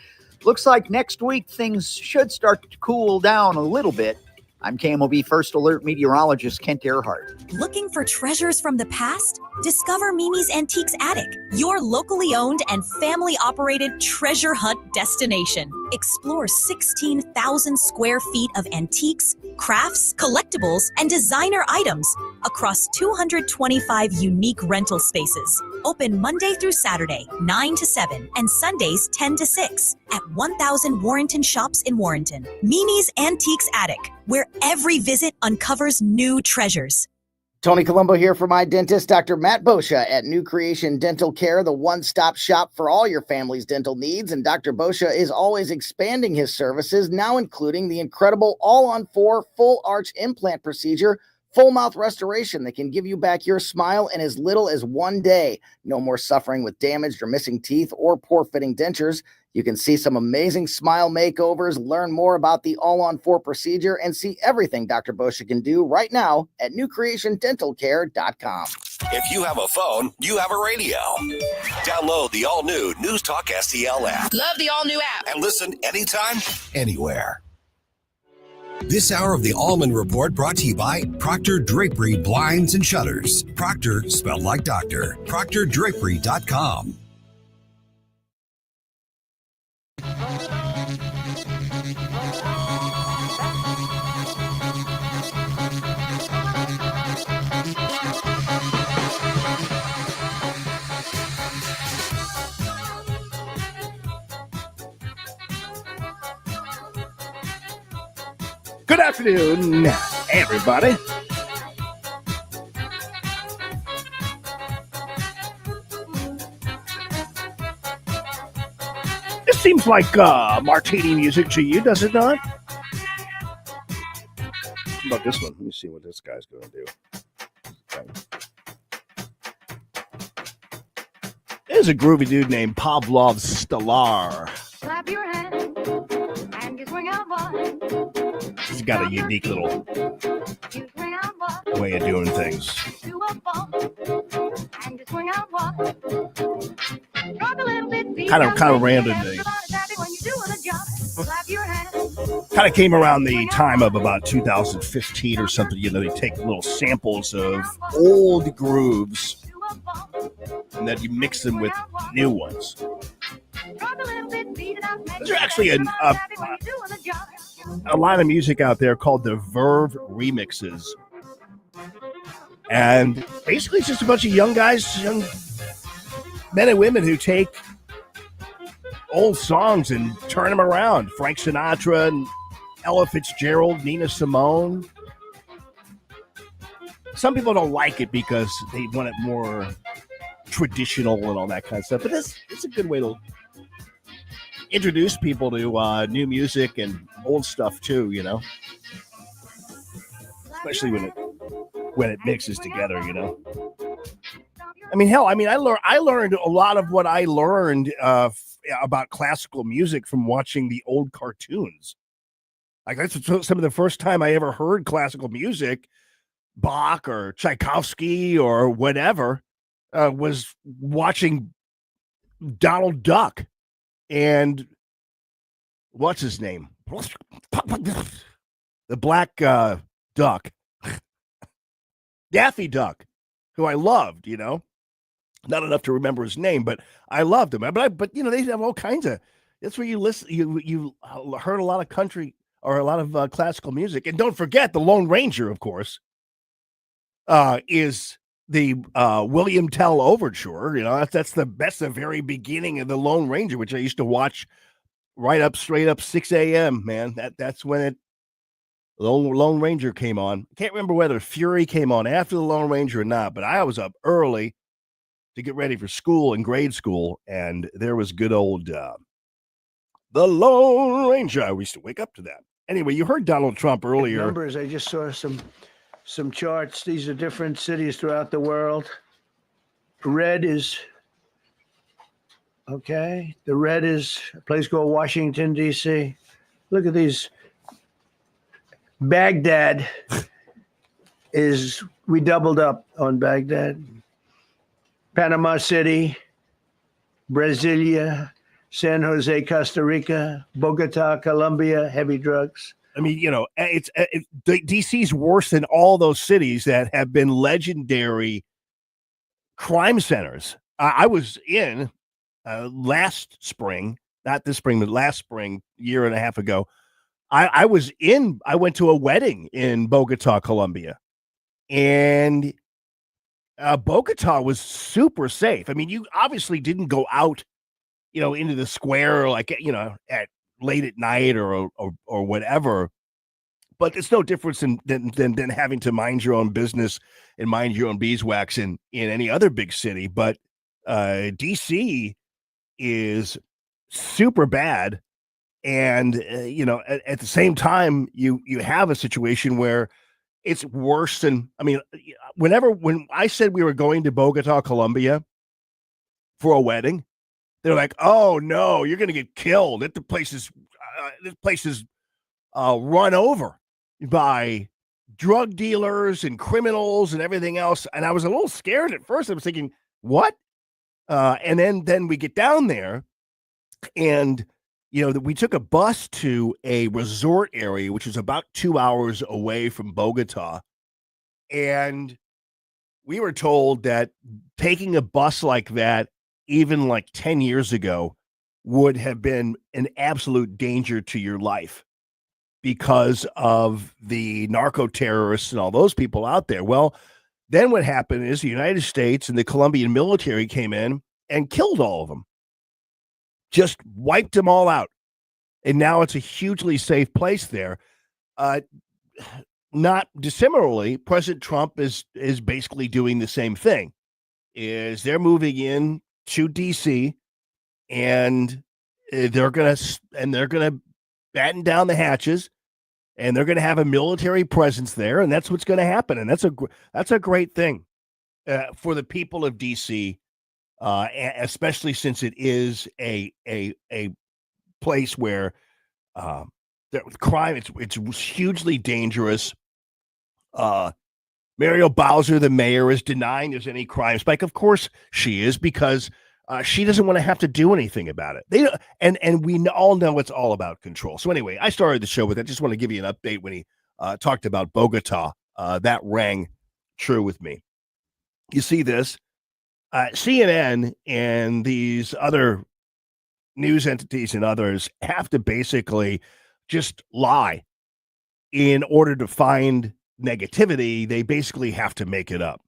Looks like next week things should start to cool down a little bit. I'm KMOV First Alert meteorologist Kent Earhart. Looking for treasures from the past? Discover Mimi's Antiques Attic, your locally owned and family-operated treasure hunt destination. Explore 16,000 square feet of antiques, crafts, collectibles, and designer items across 225 unique rental spaces. Open Monday through Saturday, 9 to 7, and Sundays, 10 to 6, at 1000 Warrenton Shops in Warrenton. Mimi's Antiques Attic, where every visit uncovers new treasures. Tony Colombo here for my dentist, Dr. Matt Boscia at New Creation Dental Care, the one-stop shop for all your family's dental needs. And Dr. Boscia is always expanding his services, now including the incredible all-on-4 full arch implant procedure, full mouth restoration that can give you back your smile in as little as 1 day. No more suffering with damaged or missing teeth or poor-fitting dentures. You can see some amazing smile makeovers, learn more about the all-on-4 procedure, and see everything Dr. Boscia can do right now at newcreationdentalcare.com. If you have a phone, you have a radio. Download the all-new News Talk STL app. Love the all-new app. And listen anytime, anywhere. This hour of the Allman Report brought to you by Proctor Drapery Blinds and Shutters. Proctor, spelled like doctor. ProctorDrapery.com. Good afternoon, everybody. This seems like martini music to you, does it not? How about this one? Let me see what this guy's going to do. There's a groovy dude named Pavlov Stellar. Clap your hands and you swing out one. He's got a unique little way of doing things. Kind of random. Kind of came around the time of about 2015 or something. You know, they take little samples of old grooves and then you mix them with new ones. There's actually a line of music out there called the Verve Remixes. And basically it's just a bunch of young guys, young men and women who take old songs and turn them around. Frank Sinatra and Ella Fitzgerald, Nina Simone. Some people don't like it because they want it more traditional and all that kind of stuff. But it's a good way to introduce people to new music and old stuff too, you know. Especially when it mixes together, you know. I mean, hell, I learned a lot of what I learned about classical music from watching the old cartoons. Like that's some of the first time I ever heard classical music, Bach or Tchaikovsky or whatever, was watching Donald Duck and what's his name? The black duck. Daffy Duck, who I loved, you know. Not enough to remember his name, but I loved him. But you know, they have all kinds of. That's where you listen. You heard a lot of country or a lot of classical music, and don't forget the Lone Ranger, of course, is the William Tell Overture. You know, that's the very beginning of the Lone Ranger, which I used to watch straight up 6 a.m. Man, that's when Lone Ranger came on. I can't remember whether Fury came on after the Lone Ranger or not, but I was up early to get ready for school and grade school, and there was good old the Lone Ranger. I used to wake up to that. Anyway, you heard Donald Trump earlier. Numbers, I just saw some charts. These are different cities throughout the world. Red is, okay, the red is a place called Washington, D.C. Look at these. Baghdad we doubled up on Baghdad. Panama City, Brasilia, San Jose, Costa Rica, Bogota, Colombia, heavy drugs. I mean, you know, DC's worse than all those cities that have been legendary crime centers. I was in last spring, not this spring, but last spring, year and a half ago. I went to a wedding in Bogota, Colombia, and Bogota was super safe. I mean, you obviously didn't go out, you know, into the square, like, you know, at late at night or whatever, but it's no difference than having to mind your own business and mind your own beeswax in any other big city. But DC is super bad. And, you know, at the same time, you have a situation where it's worse than, I mean, when I said we were going to Bogota, Colombia for a wedding, they're like, oh, no, you're going to get killed. This place is run over by drug dealers and criminals and everything else. And I was a little scared at first. I was thinking, what? And then we get down there and, you know, we took a bus to a resort area, which is about 2 hours away from Bogota. And we were told that taking a bus like that, even like 10 years ago, would have been an absolute danger to your life because of the narco terrorists and all those people out there. Well, then what happened is the United States and the Colombian military came in and killed all of them. Just wiped them all out. And now it's a hugely safe place there. Not dissimilarly, President Trump is basically doing the same thing. Is they're moving in to DC and they're gonna batten down the hatches and they're gonna have a military presence there, and that's what's gonna happen. And that's a great thing for the people of DC. Especially since it is a place where crime, it's hugely dangerous. Muriel Bowser, the mayor, is denying there's any crime spike. Of course she is, because she doesn't want to have to do anything about it. And we all know it's all about control. So anyway, I started the show with that. Just want to give you an update when he talked about Bogota. That rang true with me. You see this, CNN and these other news entities and others have to basically just lie in order to find negativity. They basically have to make it up.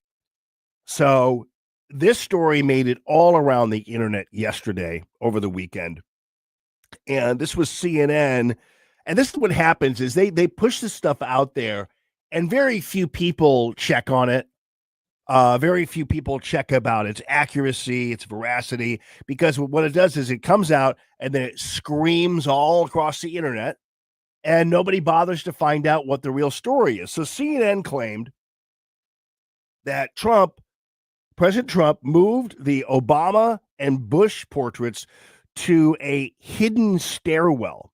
So this story made it all around the internet yesterday over the weekend. And this was CNN. And this is what happens is they push this stuff out there and very few people check on it. Very few people check about its accuracy, its veracity, because what it does is it comes out and then it screams all across the internet and nobody bothers to find out what the real story is. So CNN claimed that President Trump moved the Obama and Bush portraits to a hidden stairwell.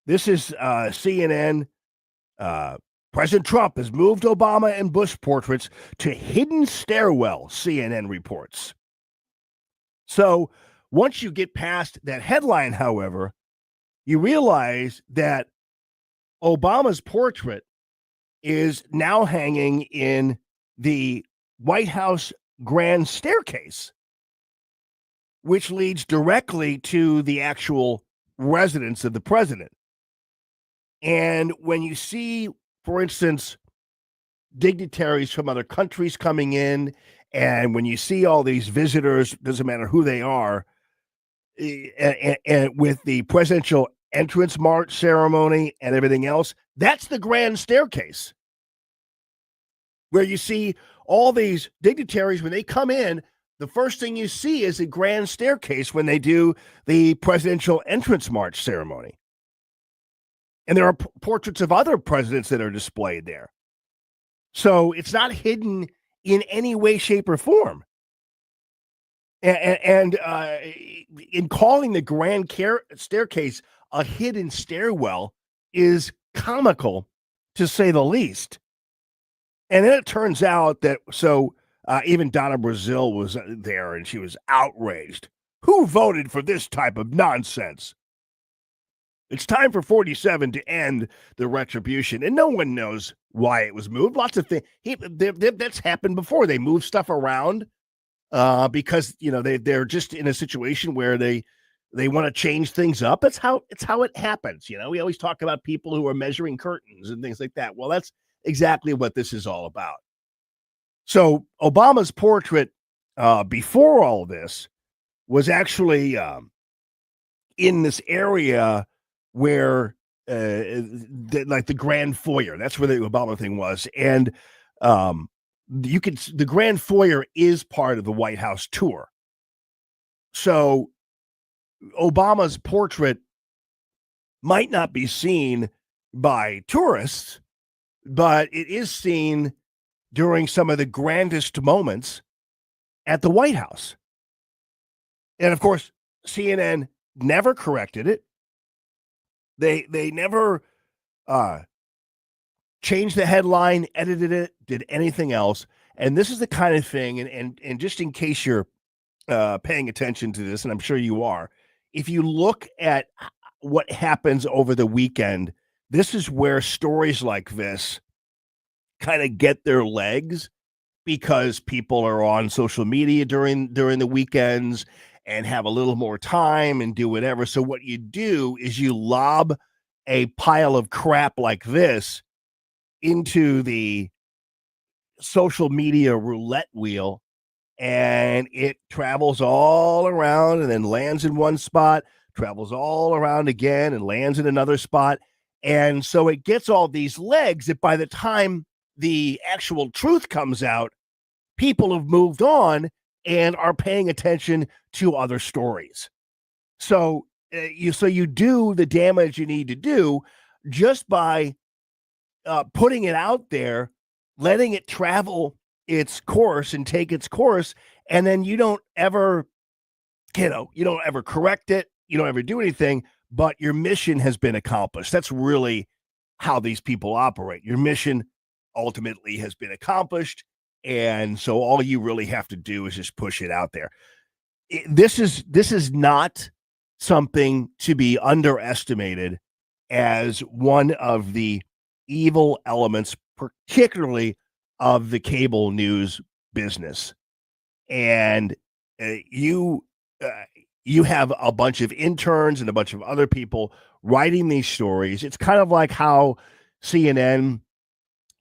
This is CNN. President Trump has moved Obama and Bush portraits to hidden stairwell, CNN reports. So once you get past that headline, however, you realize that Obama's portrait is now hanging in the White House grand staircase, which leads directly to the actual residence of the president. And when you see, for instance, dignitaries from other countries coming in, and when you see all these visitors, doesn't matter who they are, and with the presidential entrance march ceremony and everything else, that's the grand staircase, where you see all these dignitaries. When they come in, the first thing you see is a grand staircase when they do the presidential entrance march ceremony. And there are portraits of other presidents that are displayed there. So it's not hidden in any way, shape, or form. And in calling the grand staircase a hidden stairwell is comical, to say the least. And then it turns out that, even Donna Brazile was there, and she was outraged. Who voted for this type of nonsense? It's time for 47 to end the retribution, and no one knows why it was moved. Lots of things. That's happened before. They move stuff around because they're just in a situation where they want to change things up. It's how it happens. We always talk about people who are measuring curtains and things like that. Well, that's exactly what this is all about. So Obama's portrait before all this was actually in this area where like the grand foyer, that's where the Obama thing was. And the grand foyer is part of the White House tour. So Obama's portrait might not be seen by tourists, but it is seen during some of the grandest moments at the White House. And of course, CNN never corrected it. They never changed the headline, edited it, did anything else. And this is the kind of thing, and just in case you're paying attention to this, and I'm sure you are, if you look at what happens over the weekend, this is where stories like this kind of get their legs, because people are on social media during the weekends and have a little more time and do whatever. So what you do is you lob a pile of crap like this into the social media roulette wheel, and it travels all around and then lands in one spot, travels all around again and lands in another spot. And so it gets all these legs that by the time the actual truth comes out, people have moved on and are paying attention to other stories. So you do the damage you need to do just by putting it out there, letting it travel its course and take its course, and then you don't ever correct it, you don't ever do anything, but your mission has been accomplished. That's really how these people operate. Your mission ultimately has been accomplished, and so all you really have to do is just push it out there. This is not something to be underestimated as one of the evil elements, particularly of the cable news business. And you have a bunch of interns and a bunch of other people writing these stories. It's kind of like how CNN,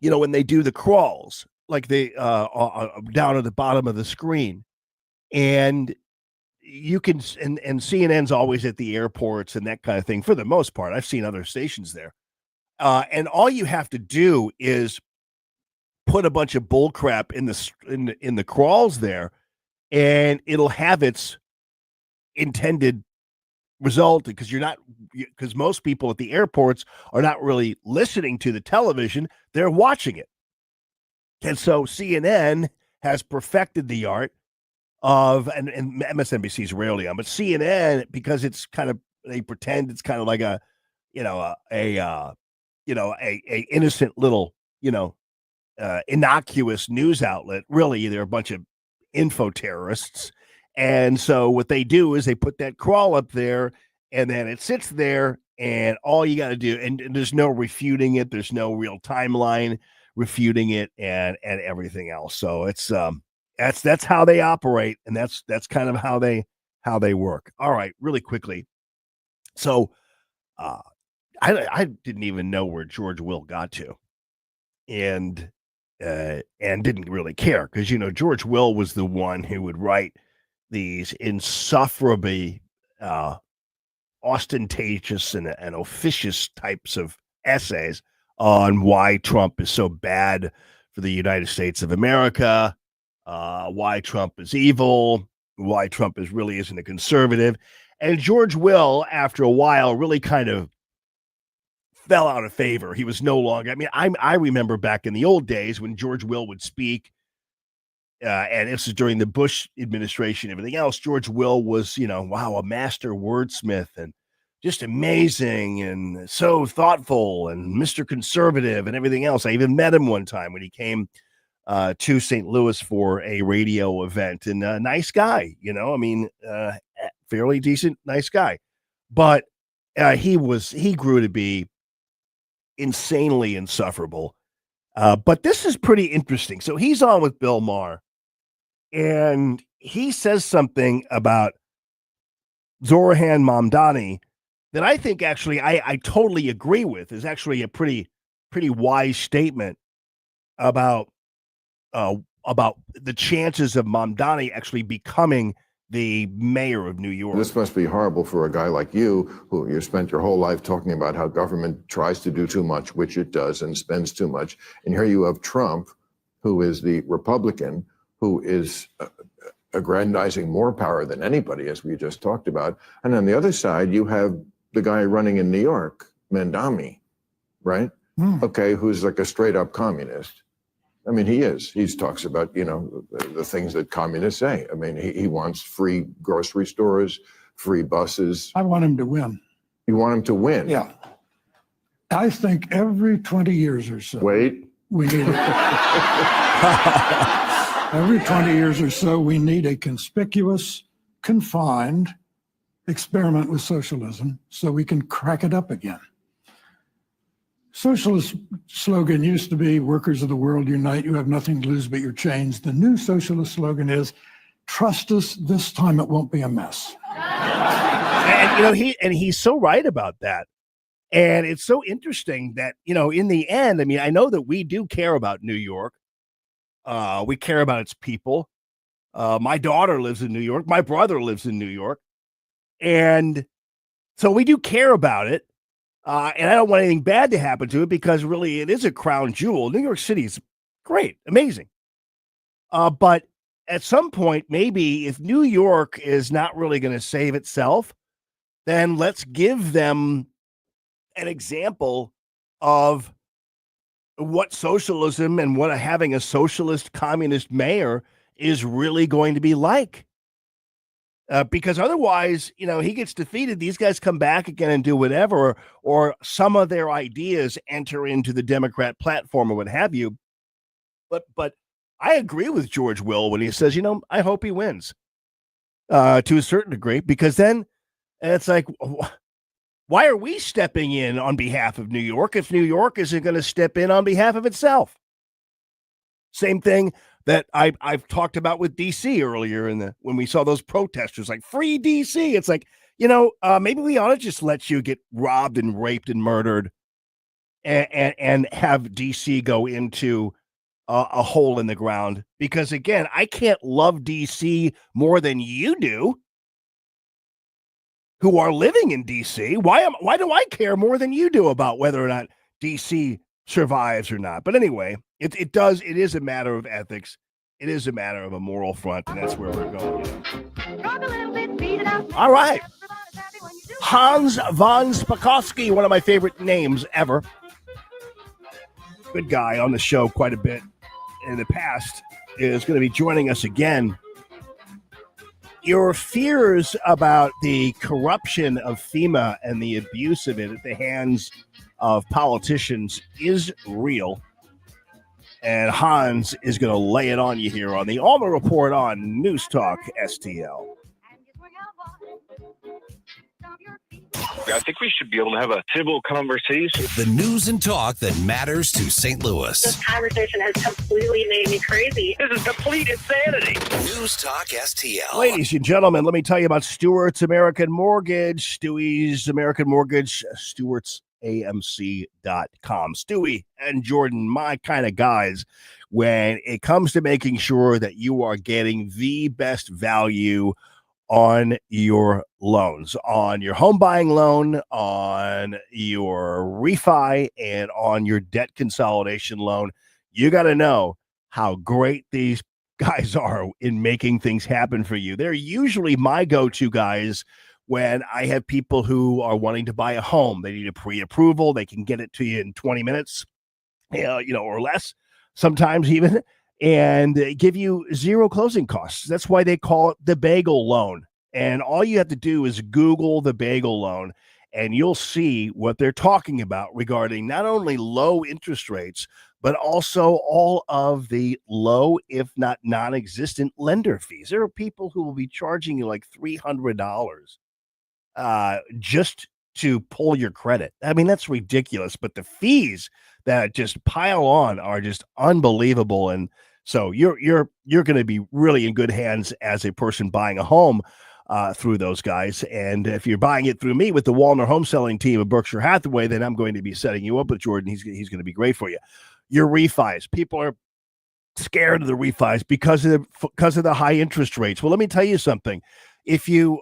when they do the crawls, like they down at the bottom of the screen, and you can, and CNN's always at the airports and that kind of thing for the most part. I've seen other stations there. And all you have to do is put a bunch of bull crap in the crawls there, and it'll have its intended result, because most people at the airports are not really listening to the television, they're watching it. And so CNN has perfected the art of, and MSNBC is rarely on, but CNN, because it's kind of, they pretend it's kind of like a innocent little, innocuous news outlet. Really, they're a bunch of info terrorists. And so what they do is they put that crawl up there, and then it sits there, and all you got to do, and there's no refuting it. There's no real timeline refuting it and everything else. So it's, that's how they operate. And that's kind of how they work. All right, really quickly. So, I didn't even know where George Will got to, and didn't really care, because George Will was the one who would write these insufferably ostentatious and officious types of essays on why Trump is so bad for the United States of America, why Trump is evil, why Trump really isn't a conservative. And George Will, after a while, really kind of fell out of favor. He was no longer, I remember back in the old days when George Will would speak, and this is during the Bush administration, everything else, George Will was, a master wordsmith and just amazing and so thoughtful and Mr. Conservative and everything else. I even met him one time when he came to St. Louis for a radio event, and a nice guy, fairly decent, nice guy. But he grew to be insanely insufferable. But this is pretty interesting. So he's on with Bill Maher, and he says something about Zoran Mamdani that I think actually I totally agree with. Is actually a pretty wise statement about the chances of Mamdani actually becoming the mayor of New York. This must be horrible for a guy like you, who you spent your whole life talking about how government tries to do too much, which it does, and spends too much. And here you have Trump, who is the Republican, who is aggrandizing more power than anybody, as we just talked about. And on the other side, you have the guy running in New York, Mamdani, right? Okay, who's like a straight up communist. I mean, he is. He talks about, the things that communists say. I mean, he wants free grocery stores, free buses. I want him to win. You want him to win? Yeah. I think every 20 years or so. Wait. We need every 20 years or so, we need a conspicuous, confined experiment with socialism so we can crack it up again. Socialist slogan used to be, workers of the world unite, you have nothing to lose but your chains. The new socialist slogan is, trust us, this time it won't be a mess. And he's so right about that. And it's so interesting that, in the end, I know that we do care about New York. We care about its people. My daughter lives in New York. My brother lives in New York. And so we do care about it. And I don't want anything bad to happen to it, because really it is a crown jewel. New York City is great, amazing. But at some point, maybe if New York is not really going to save itself, then let's give them an example of what socialism and what having a socialist communist mayor is really going to be like. Because otherwise, he gets defeated. These guys come back again and do whatever, or some of their ideas enter into the Democrat platform or what have you. But I agree with George Will when he says, I hope he wins to a certain degree, because then it's like, why are we stepping in on behalf of New York if New York isn't going to step in on behalf of itself? Same thing that I've talked about with DC earlier when we saw those protesters like free DC. It's like, maybe we ought to just let you get robbed and raped and murdered and have DC go into a hole in the ground. Because again, I can't love DC more than you do, who are living in DC. Why do I care more than you do about whether or not DC survives or not? But anyway, it is a matter of ethics. It is a matter of a moral front, and that's where we're going. All right. Hans von Spakovsky, one of my favorite names ever. Good guy on the show quite a bit in the past, is going to be joining us again. Your fears about the corruption of FEMA and the abuse of it at the hands of politicians is real. And Hans is going to lay it on you here on the Allman Report on News Talk STL. I think we should be able to have a civil conversation. The news and talk that matters to St. Louis. This conversation has completely made me crazy. This is complete insanity. News Talk STL. Ladies and gentlemen, let me tell you about Stewart's American Mortgage. Stewie's American Mortgage, Stewart'sAMC.com. Stewie and Jordan, my kind of guys, when it comes to making sure that you are getting the best value on your loans, on your home buying loan, on your refi, and on your debt consolidation loan. You got to know how great these guys are in making things happen for you. They're usually my go-to guys when I have people who are wanting to buy a home. They need a pre-approval. They can get it to you in 20 minutes, or less, sometimes even, and give you zero closing costs. That's why they call it the bagel loan. And all you have to do is Google the bagel loan, and you'll see what they're talking about regarding not only low interest rates, but also all of the low, if not non-existent, lender fees. There are people who will be charging you like $300 just to pull your credit. I mean, that's ridiculous, but the fees that just pile on are just unbelievable. And so you're going to be really in good hands as a person buying a home through those guys. And if you're buying it through me with the Walner Home Selling team of Berkshire Hathaway, then I'm going to be setting you up with Jordan. He's going to be great for you. Your refis. People are scared of the refis because of the high interest rates. Well, let me tell you something. If you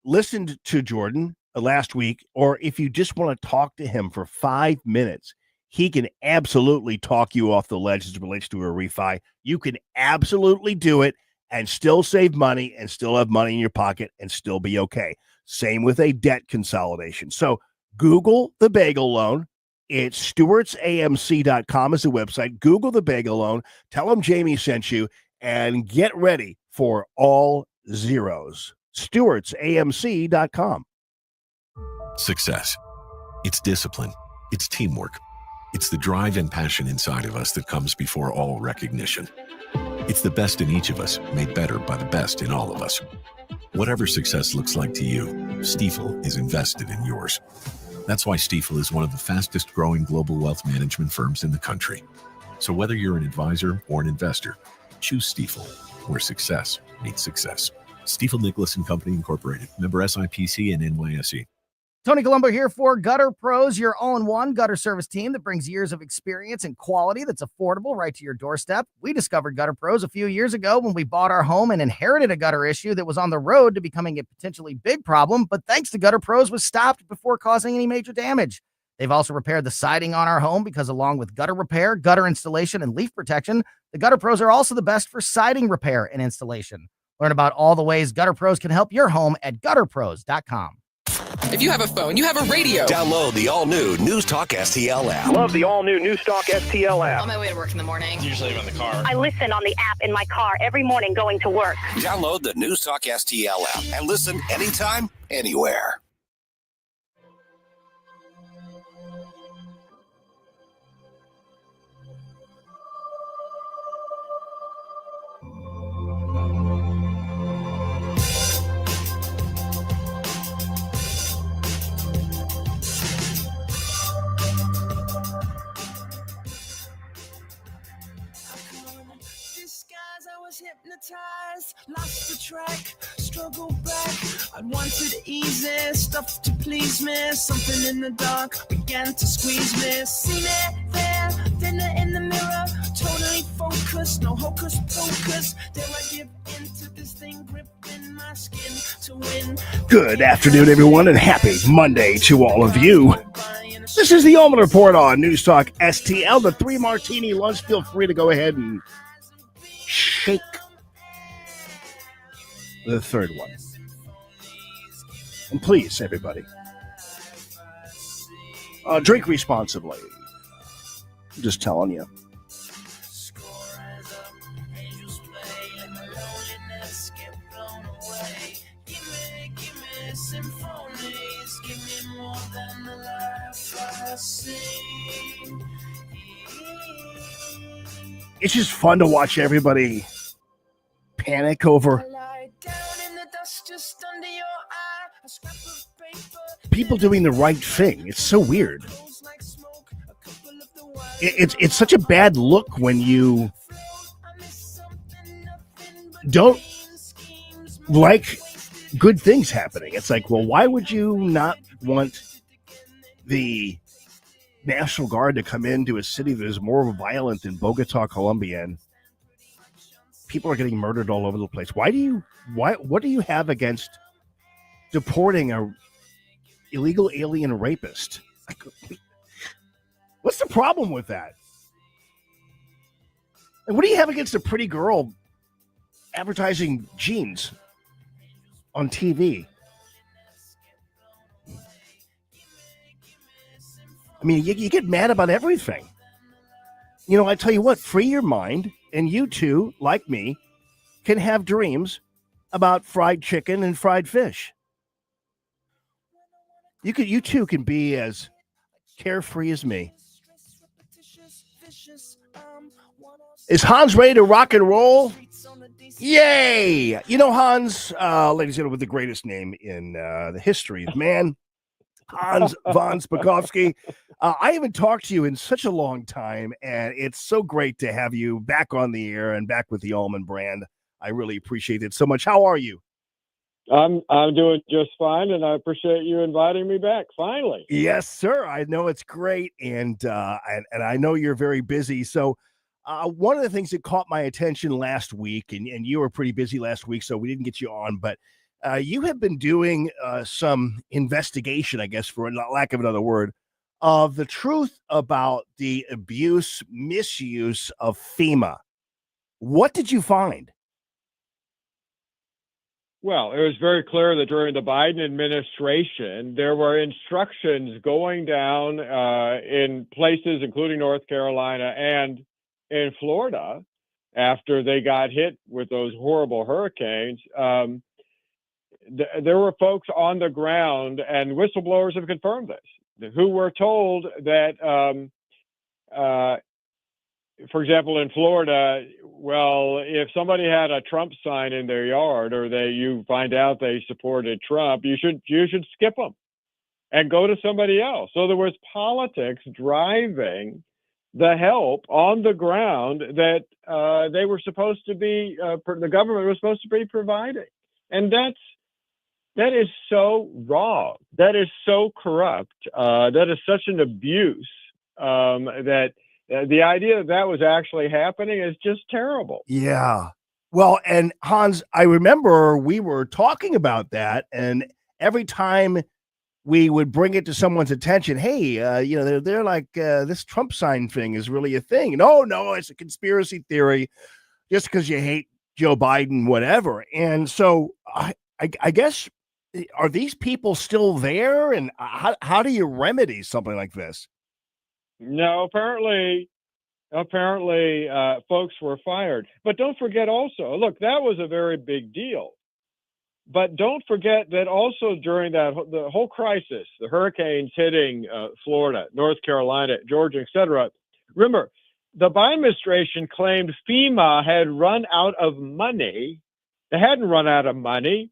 listened to Jordan last week, or if you just want to talk to him for 5 minutes, he can absolutely talk you off the ledge as it relates to a refi. You can absolutely do it and still save money and still have money in your pocket and still be okay. Same with a debt consolidation. So Google the bagel loan. It's Stewart'sAMC.com is the website. Google the bagel loan. Tell them Jamie sent you and get ready for all zeros. Stewart'sAMC.com. Success. It's discipline. It's teamwork. It's the drive and passion inside of us that comes before all recognition. It's the best in each of us, made better by the best in all of us. Whatever success looks like to you, Stifel is invested in yours. That's why Stifel is one of the fastest growing global wealth management firms in the country. So whether you're an advisor or an investor, choose Stifel, where success meets success. Stifel Nicholas & Company Incorporated, member SIPC and NYSE. Tony Colombo here for Gutter Pros, your all-in-one gutter service team that brings years of experience and quality that's affordable right to your doorstep. We discovered Gutter Pros a few years ago when we bought our home and inherited a gutter issue that was on the road to becoming a potentially big problem, but thanks to Gutter Pros was stopped before causing any major damage. They've also repaired the siding on our home because along with gutter repair, gutter installation, and leaf protection, the Gutter Pros are also the best for siding repair and installation. Learn about all the ways Gutter Pros can help your home at gutterpros.com. If you have a phone, you have a radio. Download the all-new News Talk STL app. Love the all-new News Talk STL app. On my way to work in the morning. Usually I'm in the car. I listen on the app in my car every morning going to work. Download the News Talk STL app and listen anytime, anywhere. Hypnotized, lost the track, struggled back. I wanted easy stuff to please me. Something in the dark began to squeeze me. Seen it there, dinner in the mirror. Totally focused, no hocus pocus. Dare I give into this thing, gripping my skin to win. Good afternoon, everyone, and happy Monday to all of you. This is the Allman Report on News Talk STL, the 3 Martini lunch. Feel free to go ahead and shake the third one. And please, everybody, drink responsibly. I'm just telling you. It's just fun to watch everybody panic over people doing the right thing. It's so weird. It's such a bad look when you don't like good things happening. It's like, well, why would you not want the National Guard to come into a city that is more violent than Bogota, Colombia, and people are getting murdered all over the place? What do you have against deporting a illegal alien rapist? What's the problem with that? And what do you have against a pretty girl advertising jeans on TV? I mean, you get mad about everything. You know, I tell you what, free your mind, and you too, like me, can have dreams about fried chicken and fried fish. You too can be as carefree as me. Is Hans ready to rock and roll? Yay! You know, Hans, ladies and gentlemen, with the greatest name in the history of man, Hans von Spakovsky. I haven't talked to you in such a long time, and it's so great to have you back on the air and back with the Allman brand. I really appreciate it so much. How are you? I'm doing just fine, and I appreciate you inviting me back. Finally, yes, sir. I know it's great, and I know you're very busy. So, one of the things that caught my attention last week, and you were pretty busy last week, so we didn't get you on, but you have been doing some investigation, I guess, for lack of another word, of the truth about the misuse of FEMA. What did you find? well, it was very clear that during the Biden administration, there were instructions going down in places, including North Carolina and in Florida, after they got hit with those horrible hurricanes. There were folks on the ground, and whistleblowers have confirmed this, who were told that, for example, in Florida, well, if somebody had a Trump sign in their yard, or you find out they supported Trump, you should skip them and go to somebody else. So there was politics driving the help on the ground that they were supposed to be, the government was supposed to be providing, and that is so wrong. That is so corrupt. That is such an abuse that. The idea that was actually happening is just terrible. Yeah. Well, and Hans, I remember we were talking about that, and every time we would bring it to someone's attention, hey, they're like, this Trump sign thing is really a thing. No, it's a conspiracy theory just because you hate Joe Biden, whatever. And so I guess Are these people still there? And how do you remedy something like this? No, apparently, folks were fired. But don't forget also, look, that was a very big deal. But don't forget that also during the whole crisis, the hurricanes hitting Florida, North Carolina, Georgia, etc. Remember, the Biden administration claimed FEMA had run out of money. They hadn't run out of money.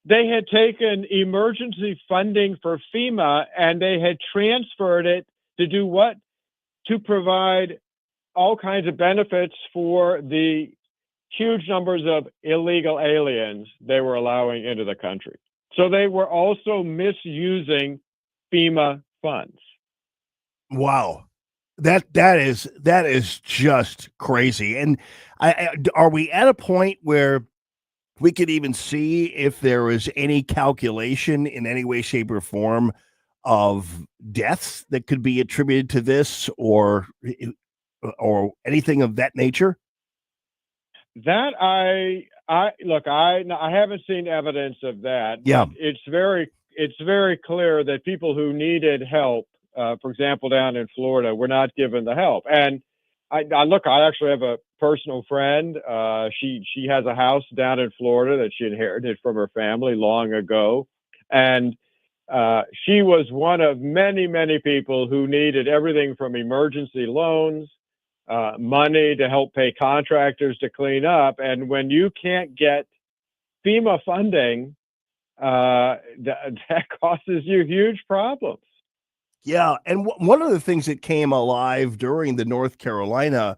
They had taken emergency funding for FEMA and they had transferred it to do what? To provide all kinds of benefits for the huge numbers of illegal aliens they were allowing into the country. So they were also misusing FEMA funds. Wow. That is just crazy. And are we at a point where we could even see if there is any calculation in any way, shape, or form of deaths that could be attributed to this or anything of that nature? That I haven't seen evidence of that. Yeah. But it's very clear that people who needed help, for example, down in Florida, were not given the help. And I actually have a personal friend. She has a house down in Florida that she inherited from her family long ago, and she was one of many, many people who needed everything from emergency loans, money to help pay contractors to clean up. And when you can't get FEMA funding, that causes you huge problems. Yeah, and one of the things that came alive during the North Carolina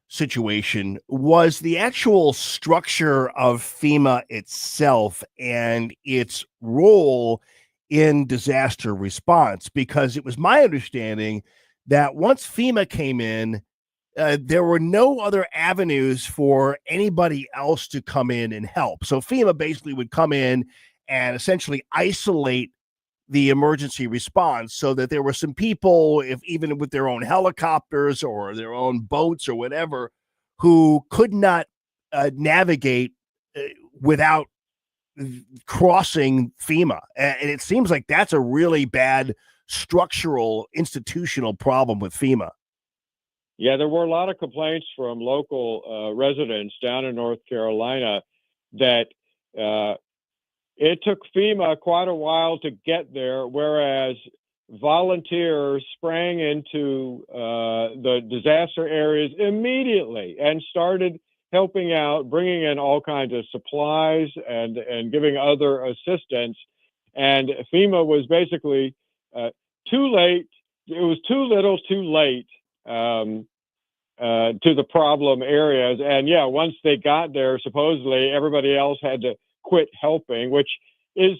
situation was the actual structure of FEMA itself and its role in disaster response, because it was my understanding that once FEMA came in, there were no other avenues for anybody else to come in and help. So FEMA basically would come in and essentially isolate the emergency response so that there were some people, if even with their own helicopters or their own boats or whatever, who could not navigate without crossing FEMA. And it seems like that's a really bad structural, institutional problem with FEMA. Yeah, there were a lot of complaints from local residents down in North Carolina that it took FEMA quite a while to get there, whereas volunteers sprang into the disaster areas immediately and started helping out, bringing in all kinds of supplies and giving other assistance. And FEMA was basically too late. It was too little, too late to the problem areas. And yeah, once they got there, supposedly everybody else had to quit helping, which is,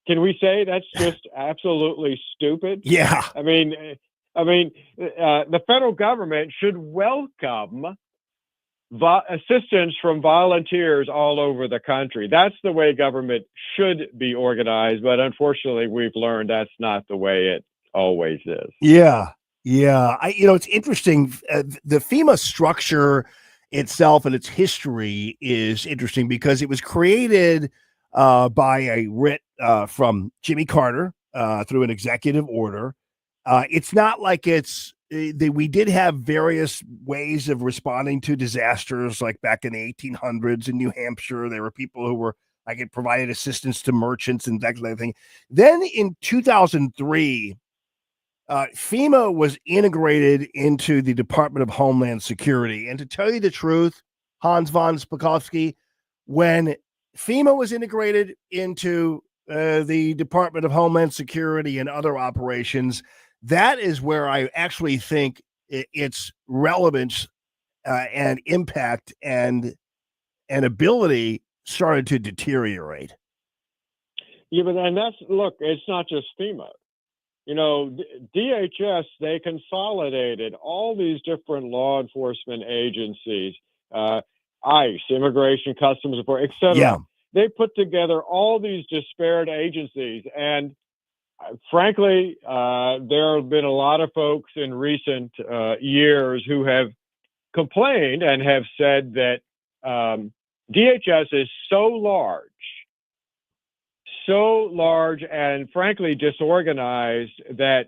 can we say that's just absolutely stupid? Yeah. I mean, the federal government should welcome assistance from volunteers all over the country. That's the way government should be organized. But unfortunately, we've learned that's not the way it always is. Yeah. Yeah. It's interesting. The FEMA structure itself and its history is interesting because it was created by a writ from Jimmy Carter through an executive order. It's not like we did have various ways of responding to disasters, like back in the 1800s in New Hampshire. There were people who were it provided assistance to merchants and that kind of thing. Then in 2003, FEMA was integrated into the Department of Homeland Security. And to tell you the truth, Hans von Spakovsky, when FEMA was integrated into the Department of Homeland Security and other operations, that is where I actually think its relevance and impact and ability started to deteriorate. Yeah, but it's not just FEMA. DHS, they consolidated all these different law enforcement agencies, ICE, Immigration Customs Enforcement, et cetera. Yeah. They put together all these disparate agencies. And frankly, there have been a lot of folks in recent years who have complained and have said that DHS is so large, so large and frankly disorganized that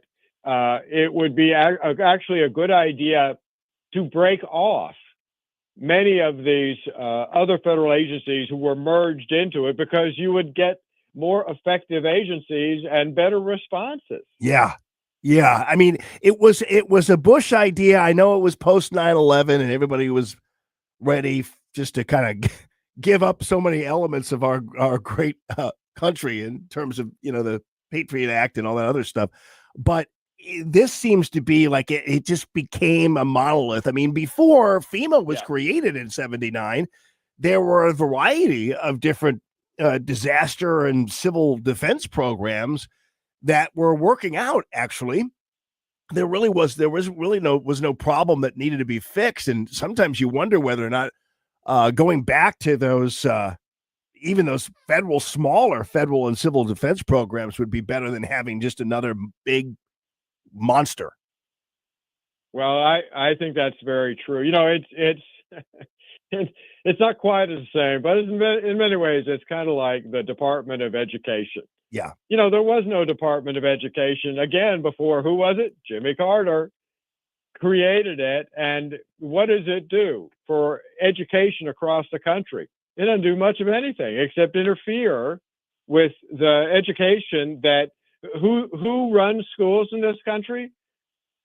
it would be actually a good idea to break off many of these other federal agencies who were merged into it, because you would get more effective agencies and better responses. Yeah. Yeah. I mean, it was a Bush idea. I know it was post 9/11 and everybody was ready just to kind of give up so many elements of our great country in terms of, the Patriot Act and all that other stuff. But this seems to be like it just became a monolith. I mean, before FEMA was created in 79, there were a variety of different disaster and civil defense programs that were working out. Actually, there was really no problem that needed to be fixed. And sometimes you wonder whether or not going back to those even those smaller federal and civil defense programs would be better than having just another big monster. Well, I think that's very true. It's not quite the same, but in many ways, it's kind of like the Department of Education. Yeah. There was no Department of Education, again, before, who was it? Jimmy Carter created it. And what does it do for education across the country? It doesn't do much of anything except interfere with the education that who runs schools in this country?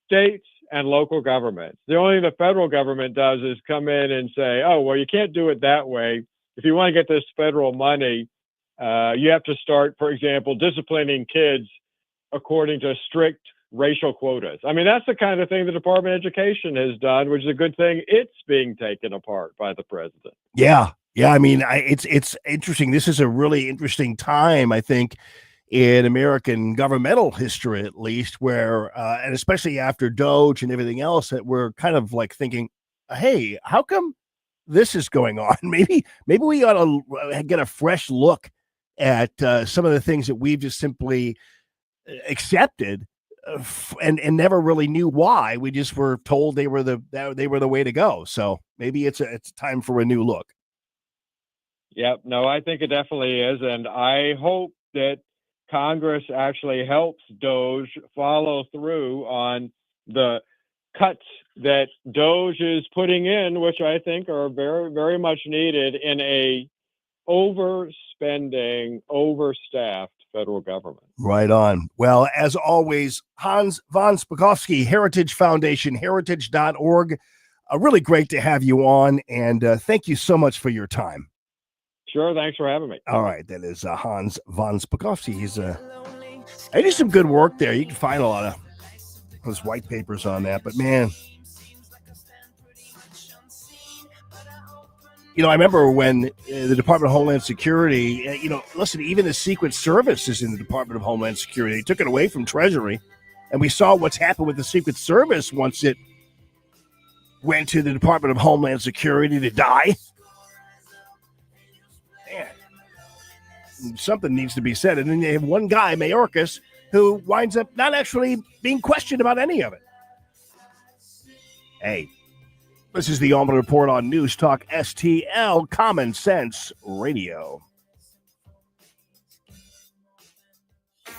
States and local governments. The only thing the federal government does is come in and say, oh, well, you can't do it that way. If you want to get this federal money, you have to start, for example, disciplining kids according to strict racial quotas. I mean, that's the kind of thing the Department of Education has done, which is a good thing. It's being taken apart by the president. Yeah. Yeah. I mean, it's interesting. This is a really interesting time, I think, in American governmental history, at least, where, and especially after Doge and everything else, that we're kind of like thinking, hey, how come this is going on? Maybe we ought to get a fresh look at some of the things that we've just simply accepted and never really knew why. We just were told they were the way to go. So maybe it's time for a new look. Yep. No, I think it definitely is. And I hope that Congress actually helps Doge follow through on the cuts that Doge is putting in, which I think are very, very much needed in a overspending, overstaffed federal government. Right on. Well, as always, Hans von Spakovsky, Heritage Foundation, heritage.org. Really great to have you on, and thank you so much for your time. Sure. Thanks for having me. All right. That is Hans von Spakovsky. He's I did some good work there. You can find a lot of those white papers on that, but man, I remember when the Department of Homeland Security, listen, even the Secret Service is in the Department of Homeland Security. They took it away from Treasury, and we saw what's happened with the Secret Service once it went to the Department of Homeland Security to die. Man, something needs to be said. And then they have one guy, Mayorkas, who winds up not actually being questioned about any of it. Hey, this is the Allman Report on News Talk STL Common Sense Radio.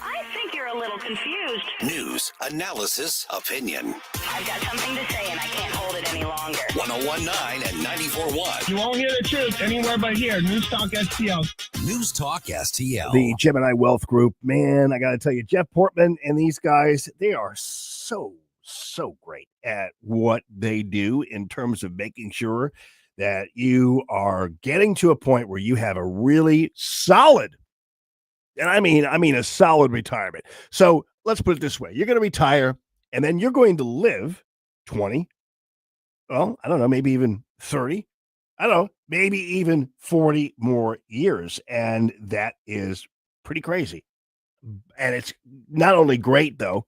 I think you're a little confused. News, analysis, opinion. I've got something to say and I can't hold it any longer. 101.9 and 94.1. You won't hear the truth anywhere but here. News Talk STL. News Talk STL. The Gemini Wealth Group, man, I got to tell you, Jeff Portman and these guys, they are so great at what they do in terms of making sure that you are getting to a point where you have a really solid, and I mean a solid retirement. So let's put it this way. You're going to retire, and then you're going to live 20, well, I don't know, maybe even 30, I don't know, maybe even 40 more years. And that is pretty crazy. And it's not only great, though,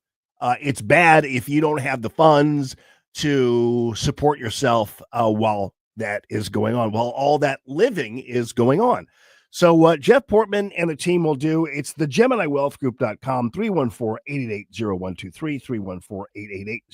it's bad if you don't have the funds to support yourself while that is going on, while all that living is going on. So what Jeff Portman and the team will do, it's the GeminiWealthGroup.com, 314-888-0123,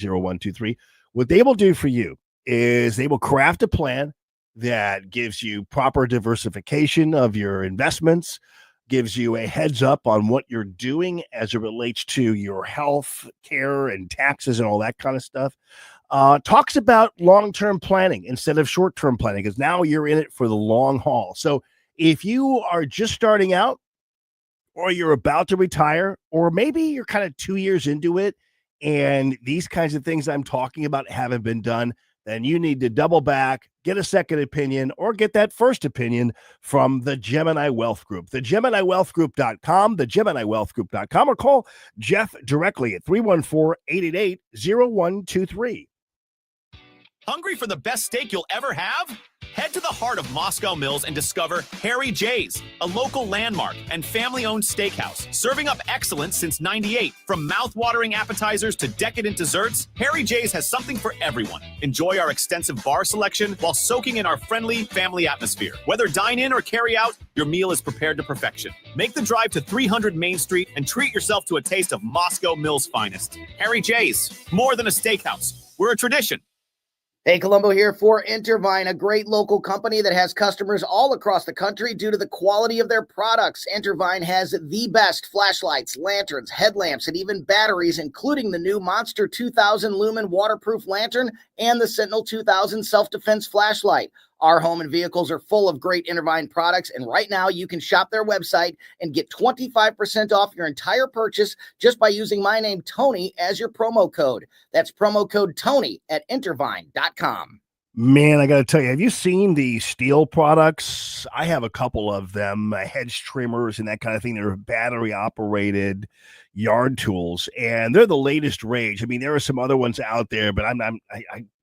314-888-0123. What they will do for you is they will craft a plan that gives you proper diversification of your investments. gives you a heads up on what you're doing as it relates to your health care and taxes and all that kind of stuff. Talks about long-term planning instead of short-term planning, because now you're in it for the long haul. So if you are just starting out, or you're about to retire, or maybe you're kind of 2 years into it and these kinds of things I'm talking about haven't been done, then you need to double back, get a second opinion, or get that first opinion from the Gemini Wealth Group. The GeminiWealthGroup.com, the GeminiWealthGroup.com, or call Jeff directly at 314-888-0123. Hungry for the best steak you'll ever have? Head to the heart of Moscow Mills and discover Harry J's, a local landmark and family-owned steakhouse, serving up excellence since '98. From mouth-watering appetizers to decadent desserts, Harry J's has something for everyone. Enjoy our extensive bar selection while soaking in our friendly family atmosphere. Whether dine-in or carry-out, your meal is prepared to perfection. Make the drive to 300 Main Street and treat yourself to a taste of Moscow Mills' finest. Harry J's, more than a steakhouse. We're a tradition. Hey, Colombo here for Intervine, a great local company that has customers all across the country due to the quality of their products. Intervine has the best flashlights, lanterns, headlamps, and even batteries, including the new Monster 2000 Lumen waterproof lantern and the Sentinel 2000 self-defense flashlight. Our home and vehicles are full of great Intervine products, and right now you can shop their website and get 25% off your entire purchase just by using my name, Tony, as your promo code. That's promo code Tony at Intervine.com. Man, I got to tell you, have you seen the steel products? I have a couple of them, hedge trimmers and that kind of thing. They're battery-operated yard tools, and they're the latest rage. I mean, there are some other ones out there, but I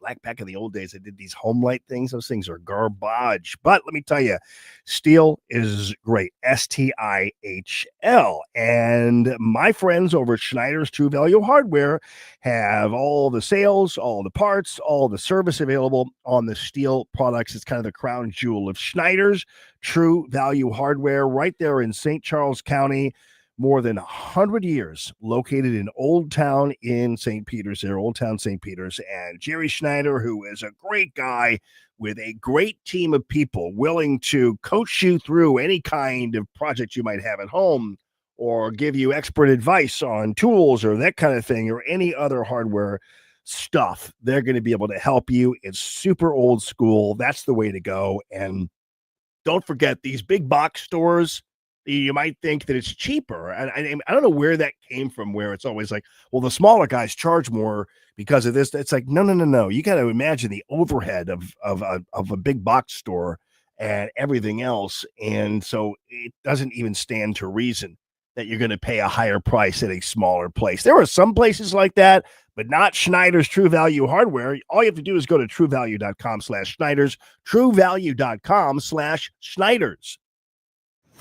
like back in the old days, I did these home light things. Those things are garbage. But let me tell you, steel is great. STIHL. And my friends over at Schneider's True Value Hardware have all the sales, all the parts, all the service available on the steel products. It's kind of the crown jewel of Schneider's True Value Hardware right there in St. Charles County. More than 100 years, located in Old Town in St. Peter's there, Old Town St. Peter's. And Jerry Schneider, who is a great guy with a great team of people willing to coach you through any kind of project you might have at home or give you expert advice on tools or that kind of thing or any other hardware stuff. They're going to be able to help you. It's super old school. That's the way to go. And don't forget these big box stores. You might think that it's cheaper. I don't know where that came from, where it's always like, well, the smaller guys charge more because of this. It's like, no. You got to imagine the overhead of a big box store and everything else. And so it doesn't even stand to reason that you're going to pay a higher price at a smaller place. There are some places like that, but not Schneider's True Value Hardware. All you have to do is go to truevalue.com/Schneiders, truevalue.com/Schneiders.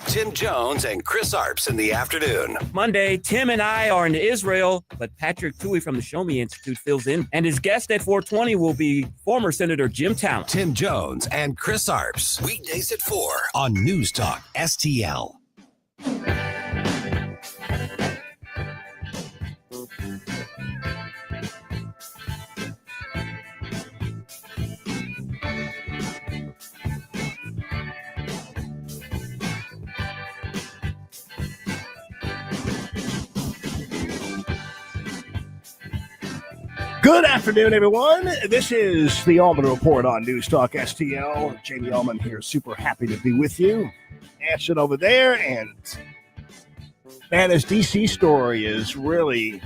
Tim Jones and Chris Arps in the afternoon. Monday, Tim and I are in Israel, but Patrick Toohey from the Show Me Institute fills in, and his guest at 420 will be former Senator Jim Talent. Tim Jones and Chris Arps, weekdays at 4 on News Talk STL. Good afternoon, everyone. This is the Allman Report on News Talk STL. Jamie Allman here, super happy to be with you. Ashton over there, and man, this DC story is really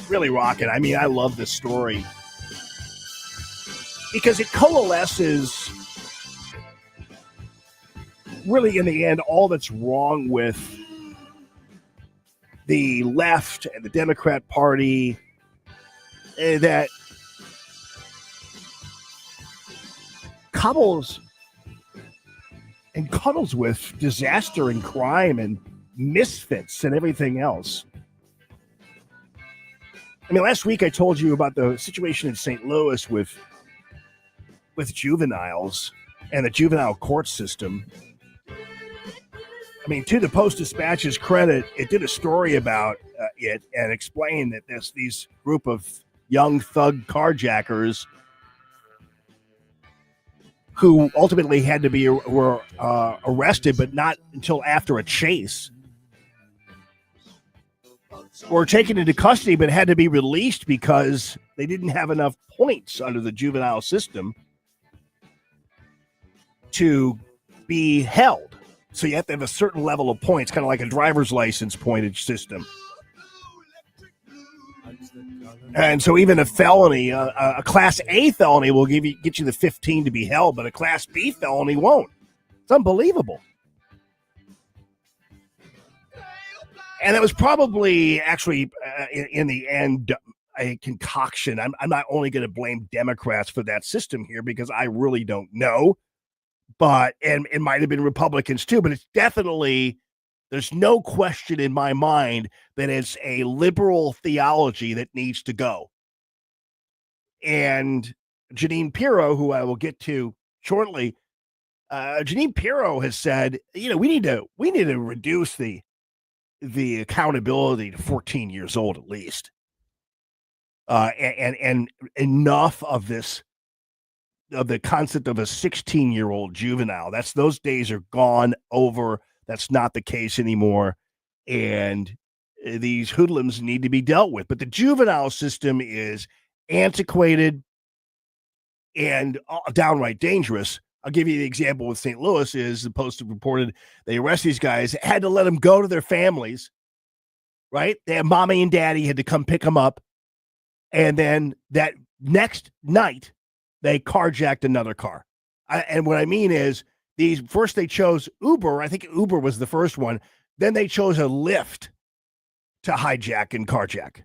rocking. I mean, I love this story because it coalesces really in the end all that's wrong with the left and the Democrat Party that cuddles with disaster and crime and misfits and everything else. I mean, last week I told you about the situation in St. Louis with juveniles and the juvenile court system. I mean, to the Post-Dispatch's credit, it did a story about it and explained that these group of young thug carjackers who ultimately had to be were arrested, but not until after a chase, were taken into custody, but had to be released because they didn't have enough points under the juvenile system to be held. So you have to have a certain level of points, kind of like a driver's license pointage system. And so even a felony, a Class A felony will get you the 15 to be held, but a Class B felony won't. It's unbelievable. And it was probably actually, in the end, a concoction. I'm not only going to blame Democrats for that system here because I really don't know. But, and it might have been Republicans too, but it's definitely, there's no question in my mind that it's a liberal theology that needs to go. And Jeanine Pirro, who I will get to shortly, Jeanine Pirro has said, we need to reduce the accountability to 14 years old at least. And enough of this, of the concept of a 16-year-old juvenile. Those days are gone over. That's not the case anymore. And these hoodlums need to be dealt with. But the juvenile system is antiquated and downright dangerous. I'll give you the example with St. Louis is the Post reported they arrest these guys, had to let them go to their families, right? They had mommy and daddy had to come pick them up. And then that next night, they carjacked another car. And what I mean is first they chose Uber. I think Uber was the first one. Then they chose a Lyft to hijack and carjack.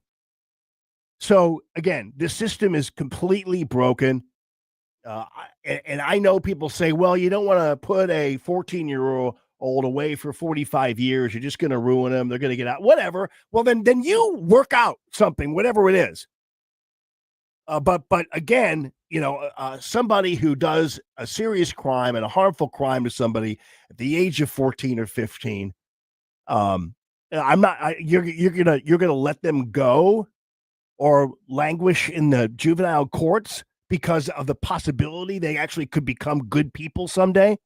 So again, this system is completely broken. And I know people say, well, you don't want to put a 14-year-old away for 45 years. You're just going to ruin them. They're going to get out, whatever. Well, then you work out something, whatever it is. But again, somebody who does a serious crime and a harmful crime to somebody at the age of 14 or 15, you're gonna let them go or languish in the juvenile courts because of the possibility they actually could become good people someday.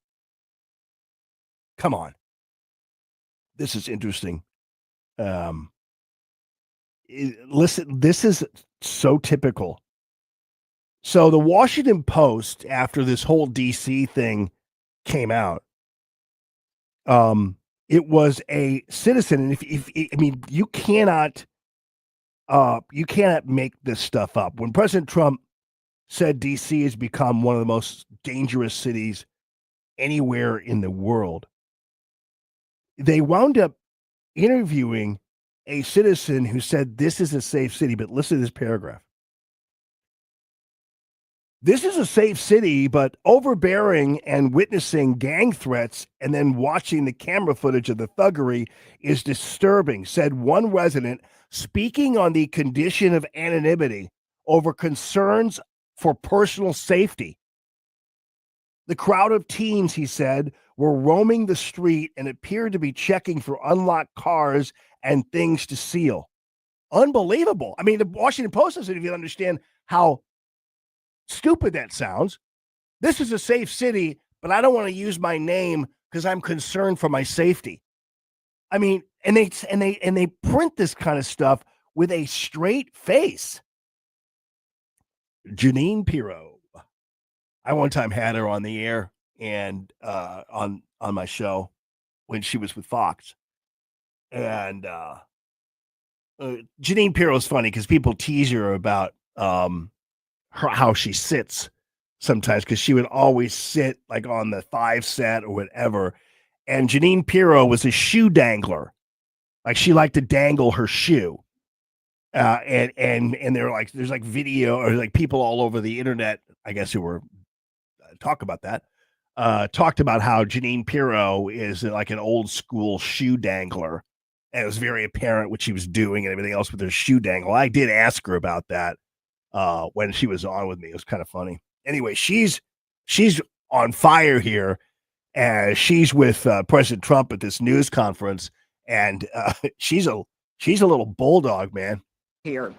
Come on, this is interesting. Listen, this is so typical. So the Washington Post, after this whole DC thing came out, it was a citizen, and if you cannot make this stuff up. When President Trump said DC has become one of the most dangerous cities anywhere in the world, they wound up interviewing a citizen who said this is a safe city. But listen to this paragraph. This is a safe city, but overbearing and witnessing gang threats and then watching the camera footage of the thuggery is disturbing, said one resident, speaking on the condition of anonymity over concerns for personal safety. The crowd of teens, he said, were roaming the street and appeared to be checking for unlocked cars and things to steal. Unbelievable. I mean, the Washington Post doesn't even understand how stupid that sounds. This is a safe city, but I don't want to use my name because I'm concerned for my safety. I mean, and they print this kind of stuff with a straight face. Jeanine Pirro. I one time had her on the air and on my show when she was with Fox. And Jeanine Pirro is funny because people tease her about how she sits sometimes, because she would always sit like on the 5 set or whatever. And Jeanine Pirro was a shoe dangler. Like she liked to dangle her shoe. And they're like, there's like video or like people all over the internet, I guess, who were talk about that. Talked about how Jeanine Pirro is like an old school shoe dangler. And it was very apparent what she was doing and everything else with her shoe dangle. I did ask her about that when she was on with me. It was kind of funny. Anyway, she's on fire here as she's with President Trump at this news conference, and she's a little bulldog, man. Here,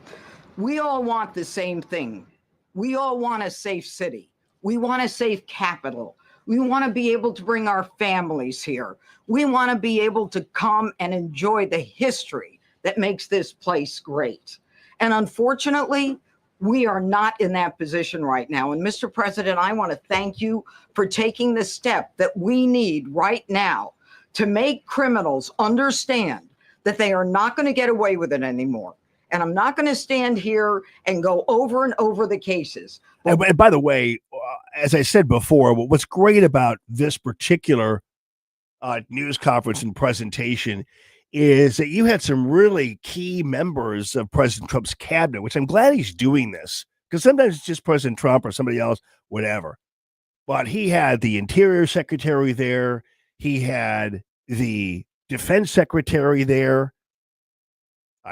we all want the same thing. We all want a safe city. We want a safe capital. We want to be able to bring our families here. We want to be able to come and enjoy the history that makes this place great. And unfortunately, we are not in that position right now. And Mr. President, I want to thank you for taking the step that we need right now to make criminals understand that they are not going to get away with it anymore. And I'm not going to stand here and go over and over the cases. And by the way, as I said before, what's great about this particular news conference and presentation is that you had some really key members of President Trump's cabinet, which I'm glad he's doing this, because sometimes it's just President Trump or somebody else, whatever. But he had the Interior Secretary there. He had the Defense Secretary there.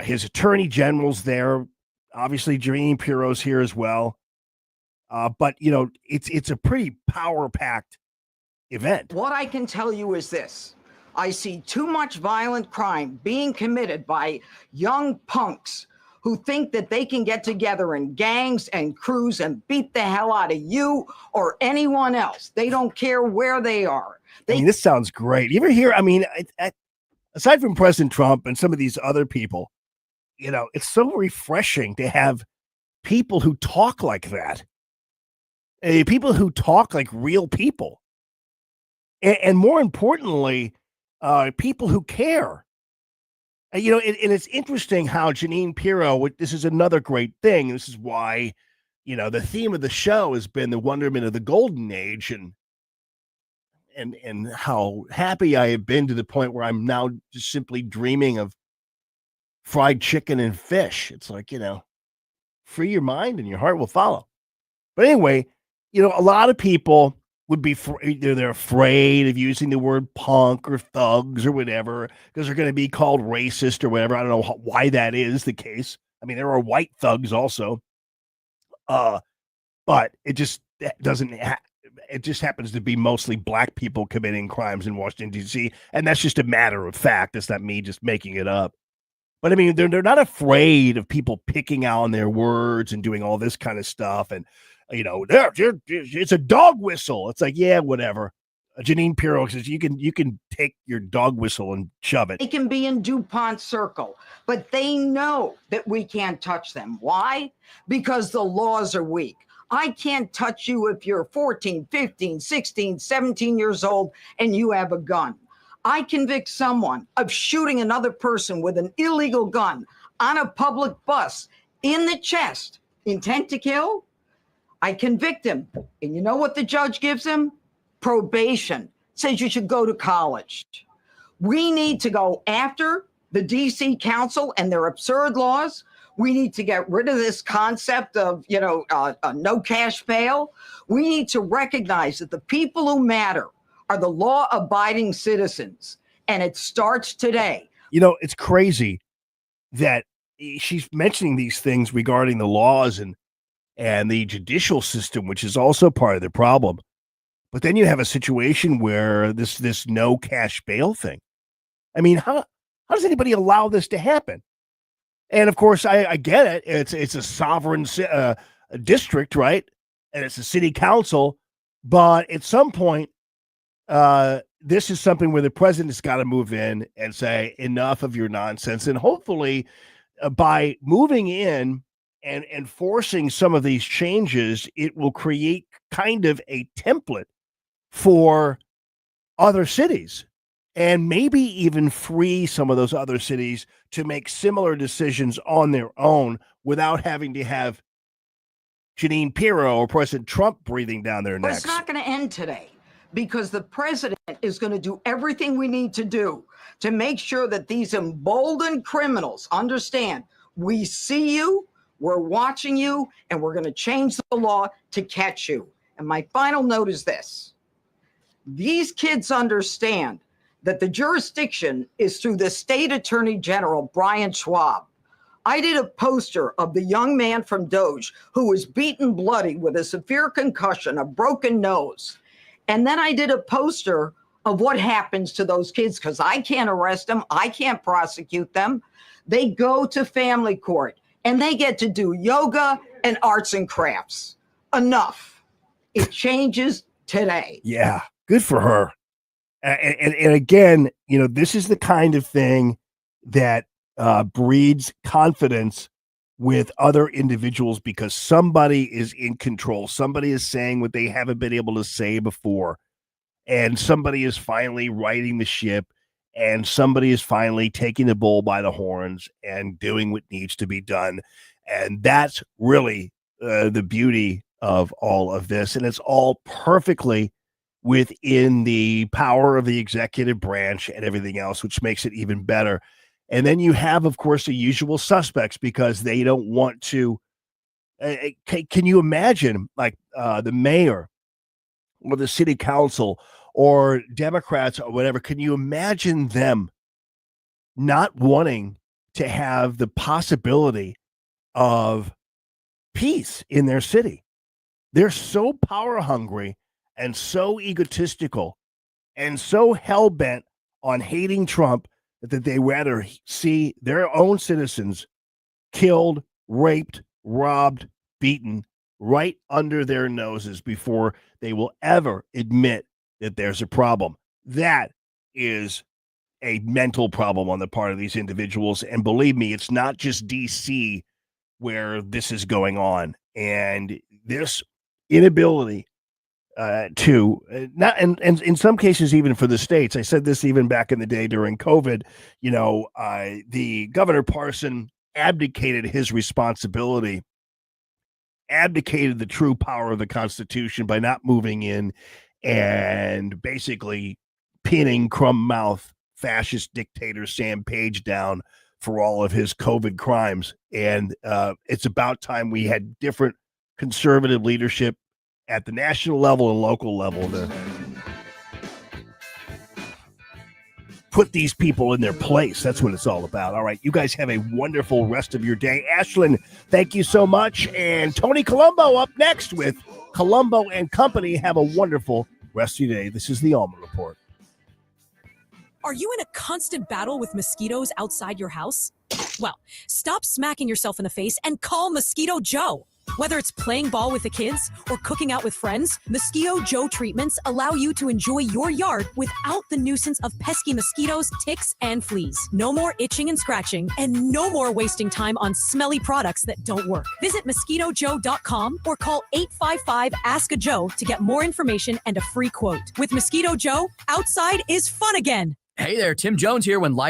His Attorney General's there. Obviously, Jeanine Pirro's here as well. But, you know, it's a pretty power-packed event. What I can tell you is this. I see too much violent crime being committed by young punks who think that they can get together in gangs and crews and beat the hell out of you or anyone else. They don't care where they are. I mean, this sounds great. You ever hear, I mean, aside from President Trump and some of these other people, you know, it's so refreshing to have people who talk like that. People who talk like real people. And more importantly, people who care. You know, and it's interesting how Jeanine Pirro, this is another great thing. This is why, you know, the theme of the show has been the wonderment of the golden age and how happy I have been to the point where I'm now just simply dreaming of fried chicken and fish. It's like, you know, free your mind and your heart will follow. But anyway, you know, a lot of people would be they're afraid of using the word punk or thugs or whatever because they're going to be called racist or whatever. I don't know why that is the case. I mean, there are white thugs also, but it just doesn't. It just happens to be mostly black people committing crimes in Washington D.C., and that's just a matter of fact. It's not me just making it up. But I mean, they're not afraid of people picking out on their words and doing all this kind of stuff. And, you know, it's a dog whistle. It's like, yeah, whatever. Jeanine Pirro says you can take your dog whistle and shove it. They can be in DuPont Circle, but they know that we can't touch them. Why? Because the laws are weak. I can't touch you if you're 14, 15, 16, 17 years old and you have a gun. I convict someone of shooting another person with an illegal gun on a public bus in the chest, intent to kill. I convict him. And you know what the judge gives him? Probation. Says you should go to college. We need to go after the DC Council and their absurd laws. We need to get rid of this concept of, you know, no cash bail. We need to recognize that the people who matter are the law-abiding citizens, and it starts today. You know, it's crazy that she's mentioning these things regarding the laws and the judicial system, which is also part of the problem. But then you have a situation where this no cash bail thing. I mean, how does anybody allow this to happen? And of course, I get it. It's a sovereign district, right? And it's a city council. But at some point, this is something where the president's got to move in and say enough of your nonsense. And hopefully, by moving in and enforcing some of these changes, it will create kind of a template for other cities and maybe even free some of those other cities to make similar decisions on their own without having to have Jeanine Pirro or President Trump breathing down their But necks. it's not going to end today because the president is going to do everything we need to do to make sure that these emboldened criminals understand we see you, we're watching you, and we're going to change the law to catch you. And my final note is this. These kids understand that the jurisdiction is through the state attorney general, Brian Schwab. I did a poster of the young man from Doge who was beaten bloody with a severe concussion, a broken nose. And then I did a poster of what happens to those kids because I can't arrest them. I can't prosecute them. They go to family court and they get to do yoga and arts and crafts. Enough. It changes today. Yeah, good for her. And again, this is the kind of thing that breeds confidence with other individuals because somebody is in control. Somebody is saying what they haven't been able to say before. And somebody is finally righting the ship. And somebody is finally taking the bull by the horns and doing what needs to be done. And that's really the beauty of all of this. And it's all perfectly within the power of the executive branch and everything else, which makes it even better. And then you have, of course, the usual suspects because they don't want to. Can you imagine, like the mayor or the city council or Democrats or whatever? Can you imagine them not wanting to have the possibility of peace in their city? They're so power hungry and so egotistical and so hell-bent on hating Trump that they rather see their own citizens killed, raped, robbed, beaten right under their noses before they will ever admit that there's a problem. That is a mental problem on the part of these individuals. And believe me, it's not just DC where this is going on. And this inability to not and in some cases even for the states. I said this even back in the day during COVID. The Governor Parson abdicated his responsibility, abdicated the true power of the Constitution by not moving in and basically pinning crumb mouth fascist dictator Sam Page down for all of his COVID crimes. And it's about time we had different conservative leadership at the national level and local level to put these people in their place. That's what it's all about. All right, you guys have a wonderful rest of your day. Ashlyn, thank you so much. And Tony Colombo up next with Colombo and Company. Have a wonderful rest of your day. This is the Allman Report. Are you in a constant battle with mosquitoes outside your house? Well, stop smacking yourself in the face and call Mosquito Joe. Whether it's playing ball with the kids or cooking out with friends, Mosquito Joe treatments allow you to enjoy your yard without the nuisance of pesky mosquitoes, ticks, and fleas. No more itching and scratching, and no more wasting time on smelly products that don't work. Visit MosquitoJoe.com or call 855-ASK-A-JOE to get more information and a free quote. With Mosquito Joe, outside is fun again. Hey there, Tim Jones here. When life